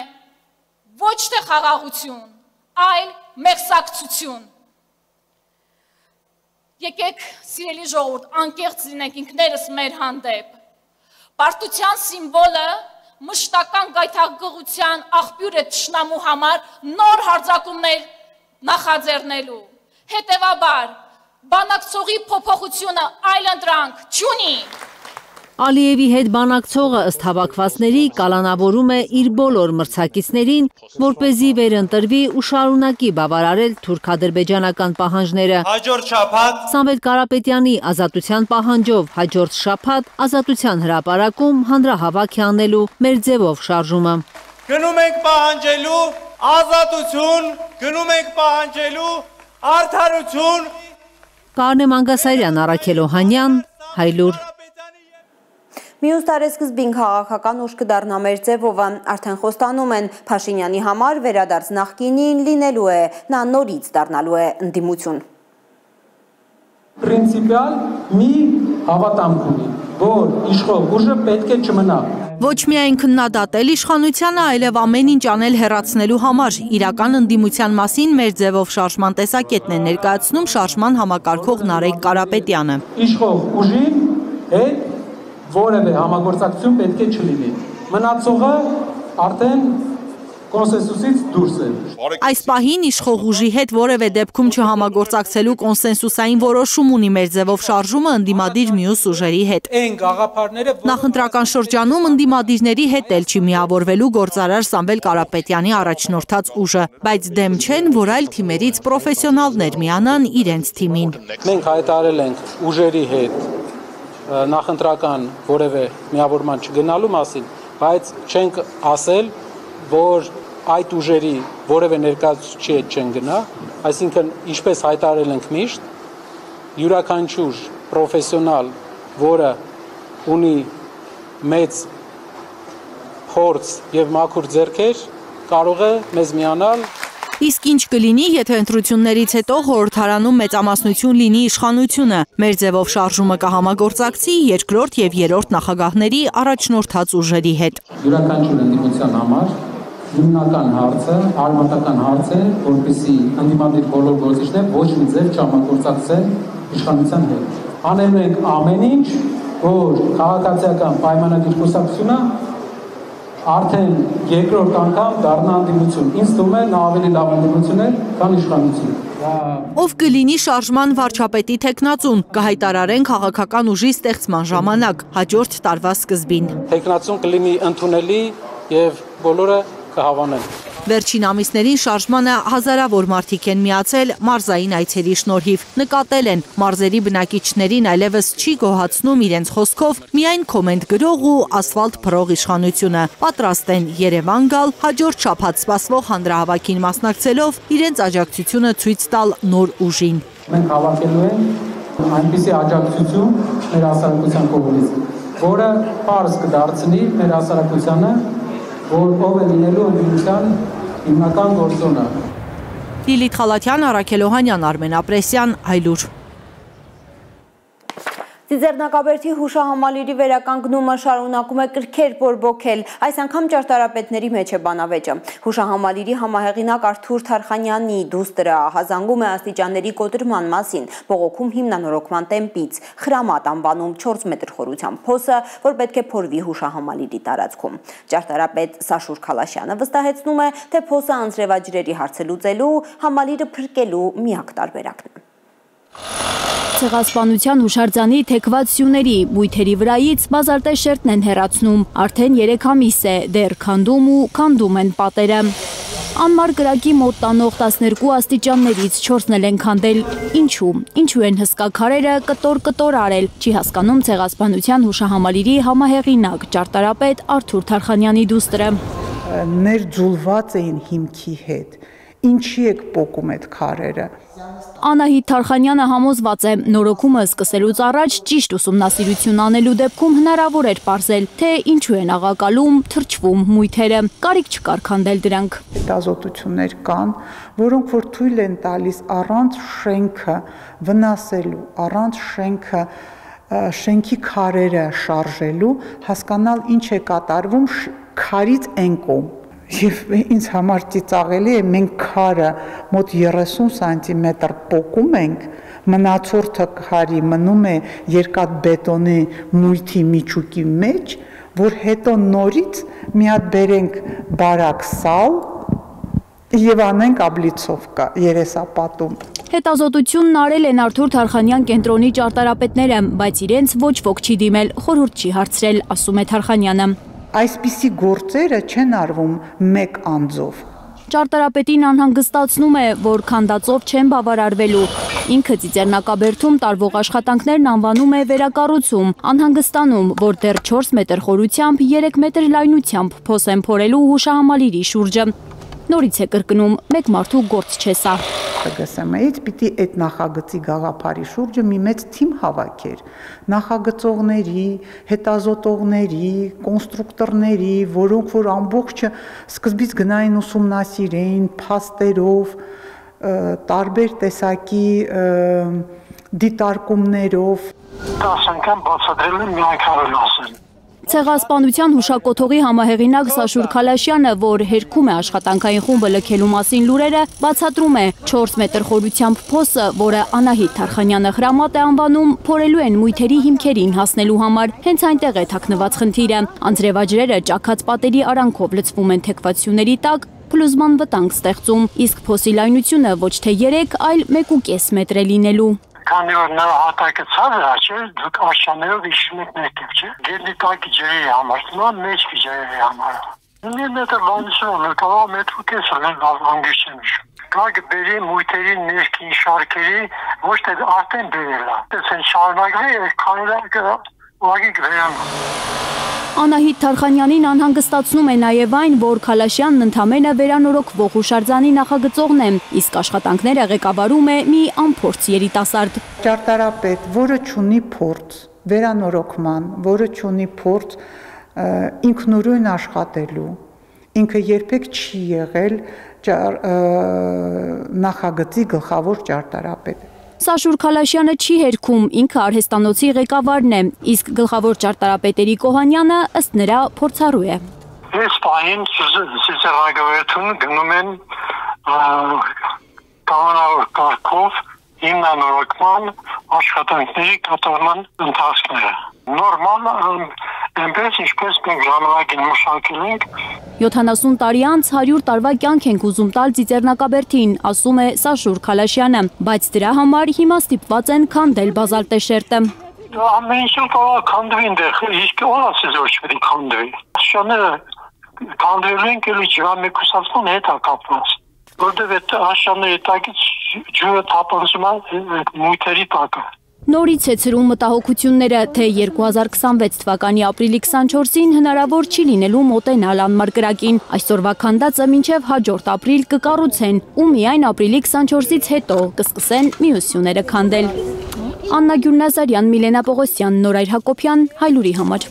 ոչ թե խաղաղություն, այլ մեղսակցություն։ Եկեք, սիրելի ժողովուրդ, անկեղծ լինենք ինքներս մեր հանդեպ։ Պարտության սիմվոլը մշտական գայթակղության աղբյուր է թշնամու համար նոր հարձակումներ նախաձեռնելու։ Հետևաբար, բանակցողի փոփոխությունը այլընտրանք չունի։ Ալիևի հետ բանակցողը ըստ հավաքվածների կալանավորում է իր բոլոր մրցակիցներին, որպեսզի վերընտրվի ու շարունակի բավարարել թուրք-ադրբեջանական պահանջները։ Հաջորդ շաբաթ Սամվել Կարապետյանի ազատության պահանջով հաջորդ շաբաթ Ազատության հրապարակում հանրահավաք է անելու մեր ձևով շարժումը։ Գնում ենք պահանջելու ազատություն, գնում ենք պահանջելու արդարություն։ Կարնե Մանգասարյան, Առաքել Օհանյան, Հայլուր։ Մյուս տարեսկզբին քաղաքական ուժ կդառնա մեր ձևովը, արդեն խոստանում են Փաշինյանի համար վերադարձ նախկինին լինելու է, նա նորից դառնալու է ընդդիմություն։ Պրինցիպիալ մի հավատամք ունի, որ իշխող ուժը պետք է չմնա։ Ոչ միայն քննադատել իշխանությանը, այլև ամեն ինչ անել հեռացնելու համար։ Իրական ընդդիմության մասին մեր ձևով շարժման տեսակետն է ներկայացնում շարժման համակարգող Նարեկ Կարապետյանը։ Իշխող ուժի հետ որևէ համագործակցություն պետք է չլինի։ Մնացողը արդեն կոնսենսուսից դուրս է։ Այս պահին իշխող ուժի հետ որևէ դեպքում չհամագործակցելու կոնսենսուսային որոշում ունի մեր ձևով շարժումը ընդդիմադիր մյուս ուժերի հետ։ Նախընտրական շրջանում ընդդիմադիրների հետ էլ չի միավորվելու գործարար Սամվել Կարապետյանի առաջնորդած ուժը, բայց դեմ չեն, որ այլ թիմերից պրոֆեսիոնալներ միանան իրենց թիմին։ Մենք հայտարարել ենք ուժերի հետ նախընտրական որևէ միավորման չգնալու մասին, բայց չենք ասել, որ այդ ուժերի որևէ ներկայացուցիչի հետ չեն գնա, այսինքն ինչպես հայտարարել ենք միշտ, յուրաքանչյուր պրոֆեսիոնալ, որը ունի մեծ փորձ եւ մաքուր ձեռքեր, կարող է մեզ միանալ։ Իսկ ինչ կլինի, եթե ընտրություններից հետո խորհրդարանում մեծամասնություն լինի իշխանությունը։ Մեր ձևով շարժումը կհամագործակցի երկրորդ եւ երրորդ նախագահների առաջնորդած ուժերի հետ։ Յուրաքանչյուր ընդդիմության համար հիմնական հարցը, արմատական հարց է, որպեսզի ընդդիմադիր բոլոր գործիչները ոչ մի ձև չհամագործակցեն իշխանության հետ։ Անելու ենք ամեն ինչ, որ քաղաքացիական պայմանագիր կուսակցությունը արդեն երկրորդ անգամ դառնա ընդդիմություն։ Ինձ թվում է նա ավելի լավ ընդդիմություն է, քան իշխանություն։ Ով կլինի շարժման վարչապետի թեկնածուն, կհայտարարեն քաղաքական ուժի ստեղծման ժամանակ, հաջորդ տարվա սկզբին։ Թեկնածուն կլինի ընդունելի եւ բոլորը կհավանեն։ Վերջին ամիսներին շարժմանը հազարավոր մարդիկ են միացել մարզային այցերի շնորհիվ։ Նկատել են մարզերի բնակիչներին այլևս չի գոհացնում իրենց խոսքով միայն կոմենտ գրող ու ասֆալտ փռող իշխանությունը։ Պատրաստ են Երևան գալ, հաջորդ շաբաթ սպասվող հանրահավաքին մասնակցելով իրենց աջակցությունը ցույց տալ նոր ուժին։ Մենք հավաքելու ենք այնպիսի աջակցություն մեր հասարակության կողմից, որը պարզ կդարձնի մեր հասարակությանը, որ ով է լինելու ընդդիմության հիմնական գործոնը։ Լիլիթ Խալաթյան, Արաքել Օհանյան, Արմեն Ապրեսյան, Հայլուր։ Ձիձեռնակաբերդի հուշահամալիրի վերականգնումը շարունակում է կրքեր բորբոքել, այս անգամ ճարտարապետների մեջ է բանավեճը։ Հուշահամալիրի համահեղինակ Արթուր Թարխանյանի դուստրը ահազանգում է աստիճանների կոտրման մասին, բողոքում հիմնանորոգման տեմպից, խրամատ անվանում 4 մետր խորությամբ փոսը, որ պետք է փորվի հուշահամալիրի տարածքում։ Ճարտարապետ Սաշուր Քալաշյանը վստահեցնում է, թե փոսը անձրևաջրերի հարցը լուծելու, համալիրը փրկելու միակ տարբերակն է։ Ցեղասպանության հուշարձանի թեքված սյուների բույթերի վրայից բազալտեշերտն են հեռացնում, արդեն 3 ամիս է, դեռ քանդում ու քանդում են պատերը։ Անմար կրակի մոտ տանող 12 աստիճաններից 4-ն են քանդել։ Ինչու են հսկա քարերը կտոր արել, չի հասկանում ցեղասպանության հուշահամալիրի համահեղինակ ճարտարապետ Արթուր Թարխանյանի դուստրը։ Ներձուլված էին հիմքի հետ։ Ինչի եք պոկում այդ քարերը։ Անահիտ Թարխանյանը համոզված է, նորոգումը սկսելուց առաջ ճիշտ ուսումնասիրություն անելու դեպքում հնարավոր էր պարզել, թե ինչու են աղակալում, թրջվում մույթերը, կարիք չկար քանդել դրանք։ Հետազոտություններ կան, որոնք որ թույլ են տալիս առանց շենքը վնասելու, առանց շենքի քարերը շարժելու, հասկանալ ինչ է կատարվում քարից այն կողմ։ Եվ ինձ համար ծիծաղելի է, մենք քարը մոտ 30 սանտիմետր պոկում ենք, մնացորդը քարի մնում է երկաթ բետոնի մույթի միջուկի մեջ, որ հետո նորից մի հատ բերենք բարակ սալ եւ անենք աբլիցովկա երեսապատում։ Հետազոտությունն արել են Արթուր Թարխանյան կենտրոնի ճարտարապետները, բայց իրենց ոչ ոք չի դիմել, խորհուրդ չի հարցրել, ասում է Թարխանյանը։ Այսպիսի գործերը չեն արվում մեկ անձով։ Ճարտարապետին անհանգստացնում է, որ քանդածով չեն բավարարվելու։ Ինքը Ծիծեռնակաբերդում տարվող աշխատանքներն անվանում է վերակառուցում, անհանգստանում, որ դեռ 4 մետր խորությամբ, 3 մետր լայնությամբ փոս են փորելու հուշահամալիրի շուրջը։ Նորից է կրկնում, մեկ մարդու գործ չէ սա։ ԳՍՄ-ից պիտի այդ նախագծի գաղափարի շուրջը մի մեծ թիմ հավաքեր, նախագծողների, հետազոտողների, կոնստրուկտորների, որոնք որ ամբողջը սկզբից գնային ուսումնասիրեին, փաստերով, տարբեր տեսակի դիտարկումներով։ 10 անգամ բացատրել եմ, մի անգամ էլ ասել։ Ցեղասպանության հուշակոթողի համահեղինակ Սաշուր Քալաշյանը, որ հերքում է աշխատանքային խումբը լքելու մասին լուրերը, բացատրում է 4 մետր խորությամբ փոսը, որը Անահիտ Թարխանյանը խրամատ է անվանում, փորելու են մույթերի հիմքերին հասնելու համար։ Հենց այնտեղ է թաքնված խնդիրը։ Անձրևաջրերը ճաքած պատերի արանքով լցվում են թեքվածությունների տակ, փլուզման վտանգ ստեղծում, իսկ փոսի լայնությունը ոչ թե 3, այլ 1.5 մետր է լինելու։ Քանի որ նրա հատակը ցավը չէ, դուք աշյաներով իջնում եք ներքև, չէ։ Գերնի տակի ջրի համար, նման մեջքի ջրի համար։ Մի մետր լայնություն, կարող մետր ու կես ունեն անգիշ եմ իշում։ Կարգ բերի մույթերի ներքին շարքերի, ոչ թե արդեն բերել է։ Դες են շարունակվի, քաները ուղղակի կվերան։ Անահիտ Թարխանյանին անհանգստացնում է նաև այն, որ Քալաշյանն ընդամենը վերանորոգվող հուշարձանի նախագծողն է, իսկ աշխատանքները ղեկավարում է մի անփորձ երիտասարդ։ Ճարտարապետ, որը չունի փորձ, վերանորոգման, որը չունի փորձ ինքնուրույն աշխատելու, ինքը երբեք չի եղել նախագծի գլխավոր ճարտարապետ։ Սաշուր Քալաշյանը չի հերքում, ինքը արհեստանոցի ղեկավարն է, իսկ գլխավոր ճարտարապետերի Կոհանյանը ըստ նրա փորձառու է։ Այս պահին Ծիծեռնակաբերդում գնում են կանոնավոր կարգով հիմնանորոգման աշխատանքների կատարման ընթացքները։ Նորմալ այնպես ինչպես մենք ժամանակին մշակել ենք 70 տարի անց 100 տարվա կյանք ենք ուզում տալ Ծիծեռնակաբերդին, ասում է Սաշուր Քալաշյանը, բայց դրա համար հիմա ստիպված են քանդել բազալտեշերտը։ Ամեն ինչ կարող քանդվի այնտեղ, իսկ ո՞ր ասես որ չպետք է քանդվի։ Շաները քանդելու ենք էլի ջրամեկուսացման հետ է կապված, որտեղ այդ աշյանների տակից ջուրը թափանցում է մույթերի տակը։ Նորից է ցրում մտահոգությունները, թե 2026 թվականի ապրիլի 24-ին հնարավոր չի լինելու մոտենալ անմար կրակին։ Այսօրվա քանդածը մինչև հաջորդ ապրիլ կկառուցեն ու միայն ապրիլի 24-ից հետո կսկսեն մյուսները քանդել։ Աննա Գյուլնազարյան, Միլենա Պողոսյան, Նորայր Հակոբյան, Հայլուրի համար։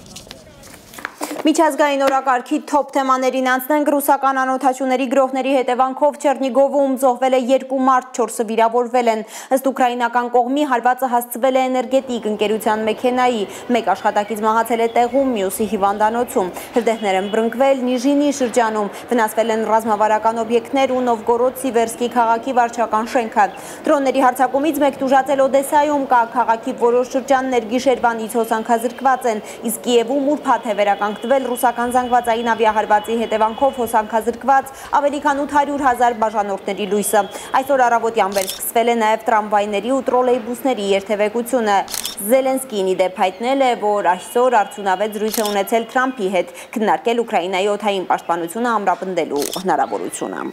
Միջազգային օրակարգի թոփ թեմաներին անցնենք ռուսական անօթաչուների գրոհների հետևանքով Չեռնիգովում զոհվել է 2 մարդ, 4-ը վիրավորվել են։ Ըստ ուկրաինական կողմի հարվածը հասցվել է էներգետիկ ընկերության մեքենայի, մեկ աշխատակից մահացել է տեղում, մյուսի հիվանդանոցում։ Հրդեհներ են բռնկվել Նիժինի շրջանում, վնասվել են ռազմավարական օբյեկտներ ու Նովգորոդ-Սիվերսկի քաղաքի վարչական շենքը։ Դրոնների հարձակումից մեկ տուժածել Օդեսայում կա, քաղաքի որոշ շրջաններ գիշերվանից հոսանքազրկված են, իսկ Կիևում ուրբաթ է վերականգնվել ռուսական զանգվածային ավիահարվածի հետևանքով հոսանքազրկված ավելի քան 800,000 բաժանորդների լույսը։ Այսօր առավոտյան վերսկսվել է նաև տրամվայների ու տրոլեյբուսների երթևեկությունը։ Զելենսկին ի դեպ հայտնել է, որ այսօր արդյունավետ զրույց է ունեցել Թրամփի հետ, քննարկել Ուկրաինայի օդային պաշտպանությունը ամրապնդելու հնարավորությունը։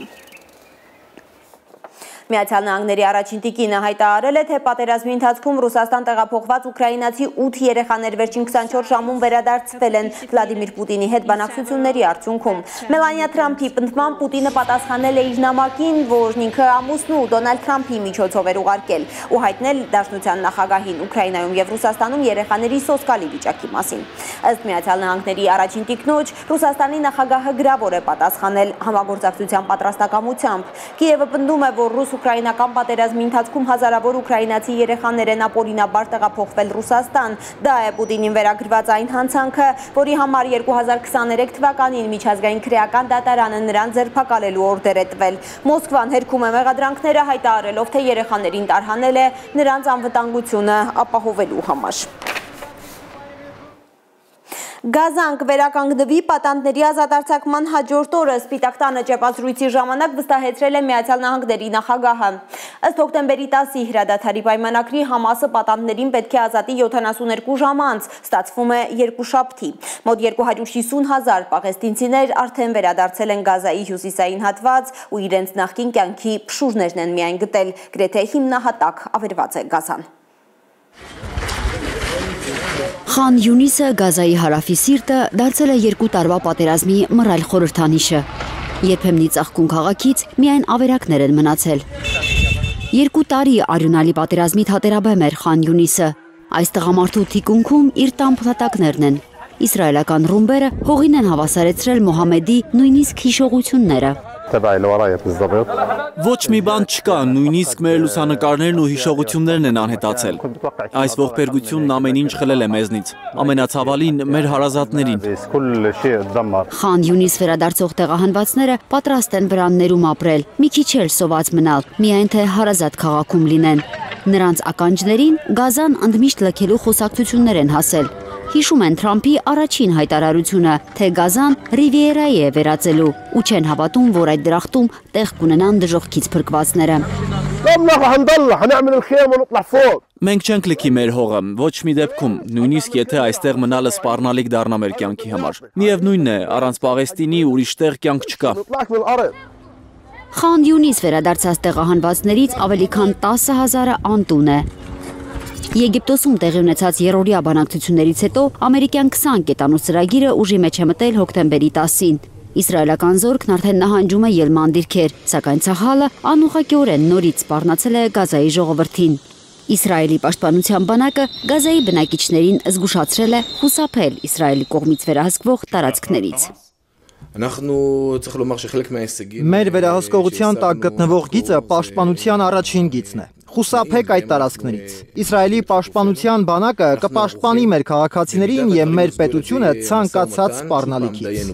Միացյալ Նահանգների առաջին տիկինը հայտարարել է, թե պատերազմի ընթացքում Ռուսաստան տեղափոխված ուկրաինացի 8 երեխաներ վերջին 24 ժամում վերադարձվել են Վլադիմիր Պուտինի հետ բանակցությունների արդյունքում։ Մելանիա Թրամփի պնդման Պուտինը պատասխանել է իր նամակին, որն ինքը ամուսնու Դոնալդ Թրամփի միջոցով էր ուղարկել ու հայտնել Դաշնության նախագահին Ուկրաինայում եւ Ռուսաստանում երեխաների սոսկալի վիճակի մասին։ Ըստ Միացյալ Նահանգների առաջին տիկնոջ, Ռուսաստանի նախագահը գրավոր է պատասխանել համագործակցության պատրաստակամությամբ։ Կիևը պնդում է, որ ռուս-ուկրաինական պատերազմի ընթացքում հազարավոր ուկրաինացի երեխաներ են ապօրինաբար տեղափոխվել Ռուսաստան։ Դա է Պուտինին վերագրված այն հանցանքը, որի համար 2023 թվականին միջազգային քրեական դատարանը նրան ձերբակալելու օրդեր է տվել։ Մոսկվան հերքում է մեղադրանքները, հայտարարելով, թե երեխաներին տարհանել է նրանց անվտանգությունը ապահովելու համար։ Գազան կվերականգնվի պատանդների ազատարձակման հաջորդ օրը Սպիտակ տանը ճեպած զրույցի ժամանակ վստահեցրել է Միացյալ Նահանգների նախագահը։ Ըստ հոկտեմբերի 10-ի հրադադարի պայմանագրի Համասը պատանդներին պետք է ազատի 72 ժամ անց, ստացվում է երկուշաբթի։ Մոտ 250,000 պաղեստինցիներ արդեն վերադարձել են Գազայի հյուսիսային հատված ու իրենց նախկին կյանքի փշուրներն են միայն գտել, գրեթե հիմնահատակ ավերված է Գազան։ Խան Յունիսը Գազայի հարավի սիրտը դարձել է 2 տարվա պատերազմի մռայլ խորհրդանիշը։ Երբեմնի ծաղկուն քաղաքից միայն ավերակներ են մնացել։ 2 տարի արյունալի պատերազմի թատերաբեմ էր Խան Յունիսը։ Այս տղամարդու թիկունքում իր տան փլատակներն են։ Իսրայելական ռումբերը հողին են հավասարեցրել Մոհամեդի նույնիսկ հիշողությունները։ Ոչ մի բան չկա, նույնիսկ մեր լուսանկարներն ու հիշողություններն են անհետացել։ Այս ողբերգությունն ամեն ինչ խլել է մեզնից, ամենացավալին մեր հարազատներին։ Խան Յունիս վերադարձող տեղահանվածները պատրաստ են վրաններում ապրել, մի քիչ էլ սոված մնալ, միայն թե հարազատ քաղաքում լինեն։ Նրանց ականջներին Գազան ընդմիշտ լքելու խոսակցություններ են հասել։ Հիշում են Թրամփի առաջին հայտարարությունը, թե Գազան Ռիվիերայի է վերածելու ու չեն հավատում, որ այդ դրախտում տեղ կունենան դժոխքից փրկվածները։ Մենք չենք լքի մեր հողը, ոչ մի դեպքում, նույնիսկ եթե այստեղ մնալը սպառնալիք դառնա մեր կյանքի համար։ Միևնույնն է, առանց Պաղեստինի ուրիշ տեղ կյանք չկա։ Խան Յունիս վերադարձած տեղահանվածներից ավելի քան 10,000-ը անտուն է։ Եգիպտոսում տեղի ունեցած երրորդյա բանակցություններից հետո ամերիկյան 20 կետանոց ծրագիրը ուժի մեջ է մտել հոկտեմբերի 10-ին։ Իսրայելական զորքն արդեն նահանջում է ելման դիրքեր, սակայն Ցահալը անուղղակիորեն նորից սպառնացել է Գազայի ժողովրդին։ Իսրայելի պաշտպանության բանակը Գազայի բնակիչներին զգուշացրել է խուսափել Իսրայելի կողմից վերահսկվող տարածքներից։ Մեր վերահսկողության տակ գտնվող գիծը պաշտպանության առաջին գիծն է։ Խուսափեք այդ տարածքներից։ Իսրայելի պաշտպանության բանակը կպաշտպանի մեր քաղաքացիներին եւ մեր պետությունը ցանկացած սպառնալիքից։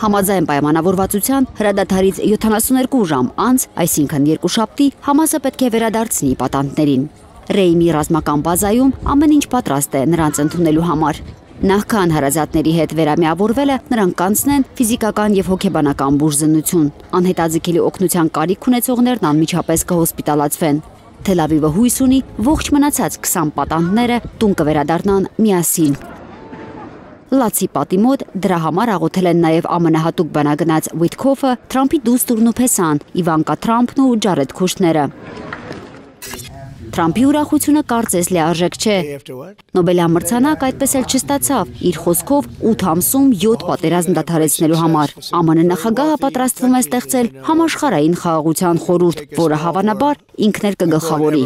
Համաձայն պայմանավորվածության հրադադարից 72 ժամ անց, այսինքն երկուշաբթի, Համասը պետք է վերադարձնի պատանդներին։ Ռեյմի ռազմական բազայում ամեն ինչ պատրաստ է նրանց ընդունելու համար։ Նախքան հարազատների հետ վերամիավորվելը նրանք կանցնեն ֆիզիկական եւ հոգեբանական բուժզնություն։ Անհետաձգելի օգնության կարիք ունեցողներն անմիջապես կհոսպիտալացվեն։ Թել Ավիվը հույս ունի ողջ մնացած 20 պատանդները տուն կվերադառնան միասին։ Լացի պատի մոտ դրա համար աղոթել են նաև ԱՄՆ-հատուկ բանագնաց Ուիթքոֆը, Թրամփի դուստուրն ու Փեսան, Իվանկա Թրամփն ու Ջարեդ Քուշները։ Թրամփի ուրախությունը կարծես լիարժեք չէ։ Նոբելյան մրցանակ այդպես էլ չստացավ, իր խոսքով 8 ամսում 7 պատերազմ դադարեցնելու համար։ ԱՄՆ նախագահը պատրաստվում է ստեղծել համաշխարհային խաղաղության խորհուրդ, որը հավանաբար ինքն էլ կգլխավորի։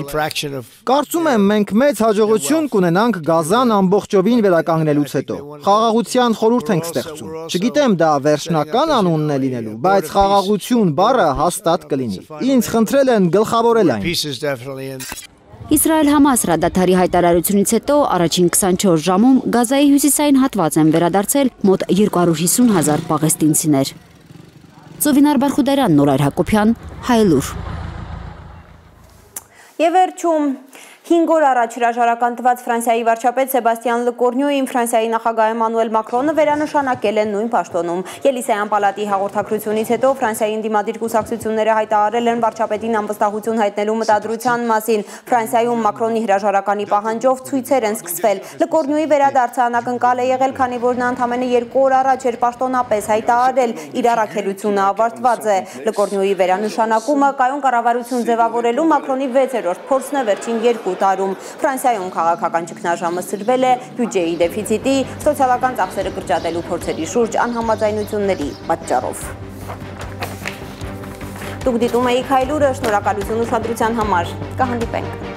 Կարծում եմ, մենք մեծ հաջողություն կունենանք Գազան ամբողջովին վերականգնելուց հետո։ Խաղաղության խորհուրդ ենք ստեղծում։ Չգիտեմ դա վերջնական անունն է լինելու, բայց խաղաղություն բառը հաստատ կլինի։ Ինձ խնդրել են գլխավորել այն։ Իսրայել-Համաս հրադադարի հայտարարությունից հետո առաջին 24 ժամում Գազայի հյուսիսային հատված են վերադարձել մոտ 250,000 պաղեստինցիներ։ Ծովինար Բարխուդարյան, Նորայր Հակոբյան, Հայլուր։ Եվ վերջում 5 օր առաջ հրաժարական տված Ֆրանսիայի վարչապետ Սեբաստիան Լկորնյուին Ֆրանսիայի նախագահ Էմանուել Մակրոնը վերանշանակել են նույն պաշտոնում։ Ելիսեյան պալատի հաղորդակցությունից հետո Ֆրանսիայի ընդդիմադիր կուսակցությունները հայտարարել են վարչապետին անվստահություն հայտնելու մտադրության մասին։ Ֆրանսիայում Մակրոնի հրաժարականի պահանջով ցույցեր են սկսվել։ Լկորնյուի վերադարձը անակնկալ է եղել, քանի որ նա ընդամենը 2 օր առաջ էր պաշտոնապես հայտարարել իր առաքելությունը ավարտված է։ Լկորնյուի վերանշանակումը կայուն կառավարություն ձևավորելու Մակրոնի 6-րդ փորձն է վերջին 2 տարում։ Ֆրանսիայում քաղաքական ճգնաժամը սրվել է բյուջեի դեֆիցիտի, սոցիալական ծախսերը կրճատելու փորձերի շուրջ անհամաձայնությունների պատճառով։ Դուք դիտում եք Հայլուրը, շնորհակալություն ուշադրության համար։ Կհանդիպենք։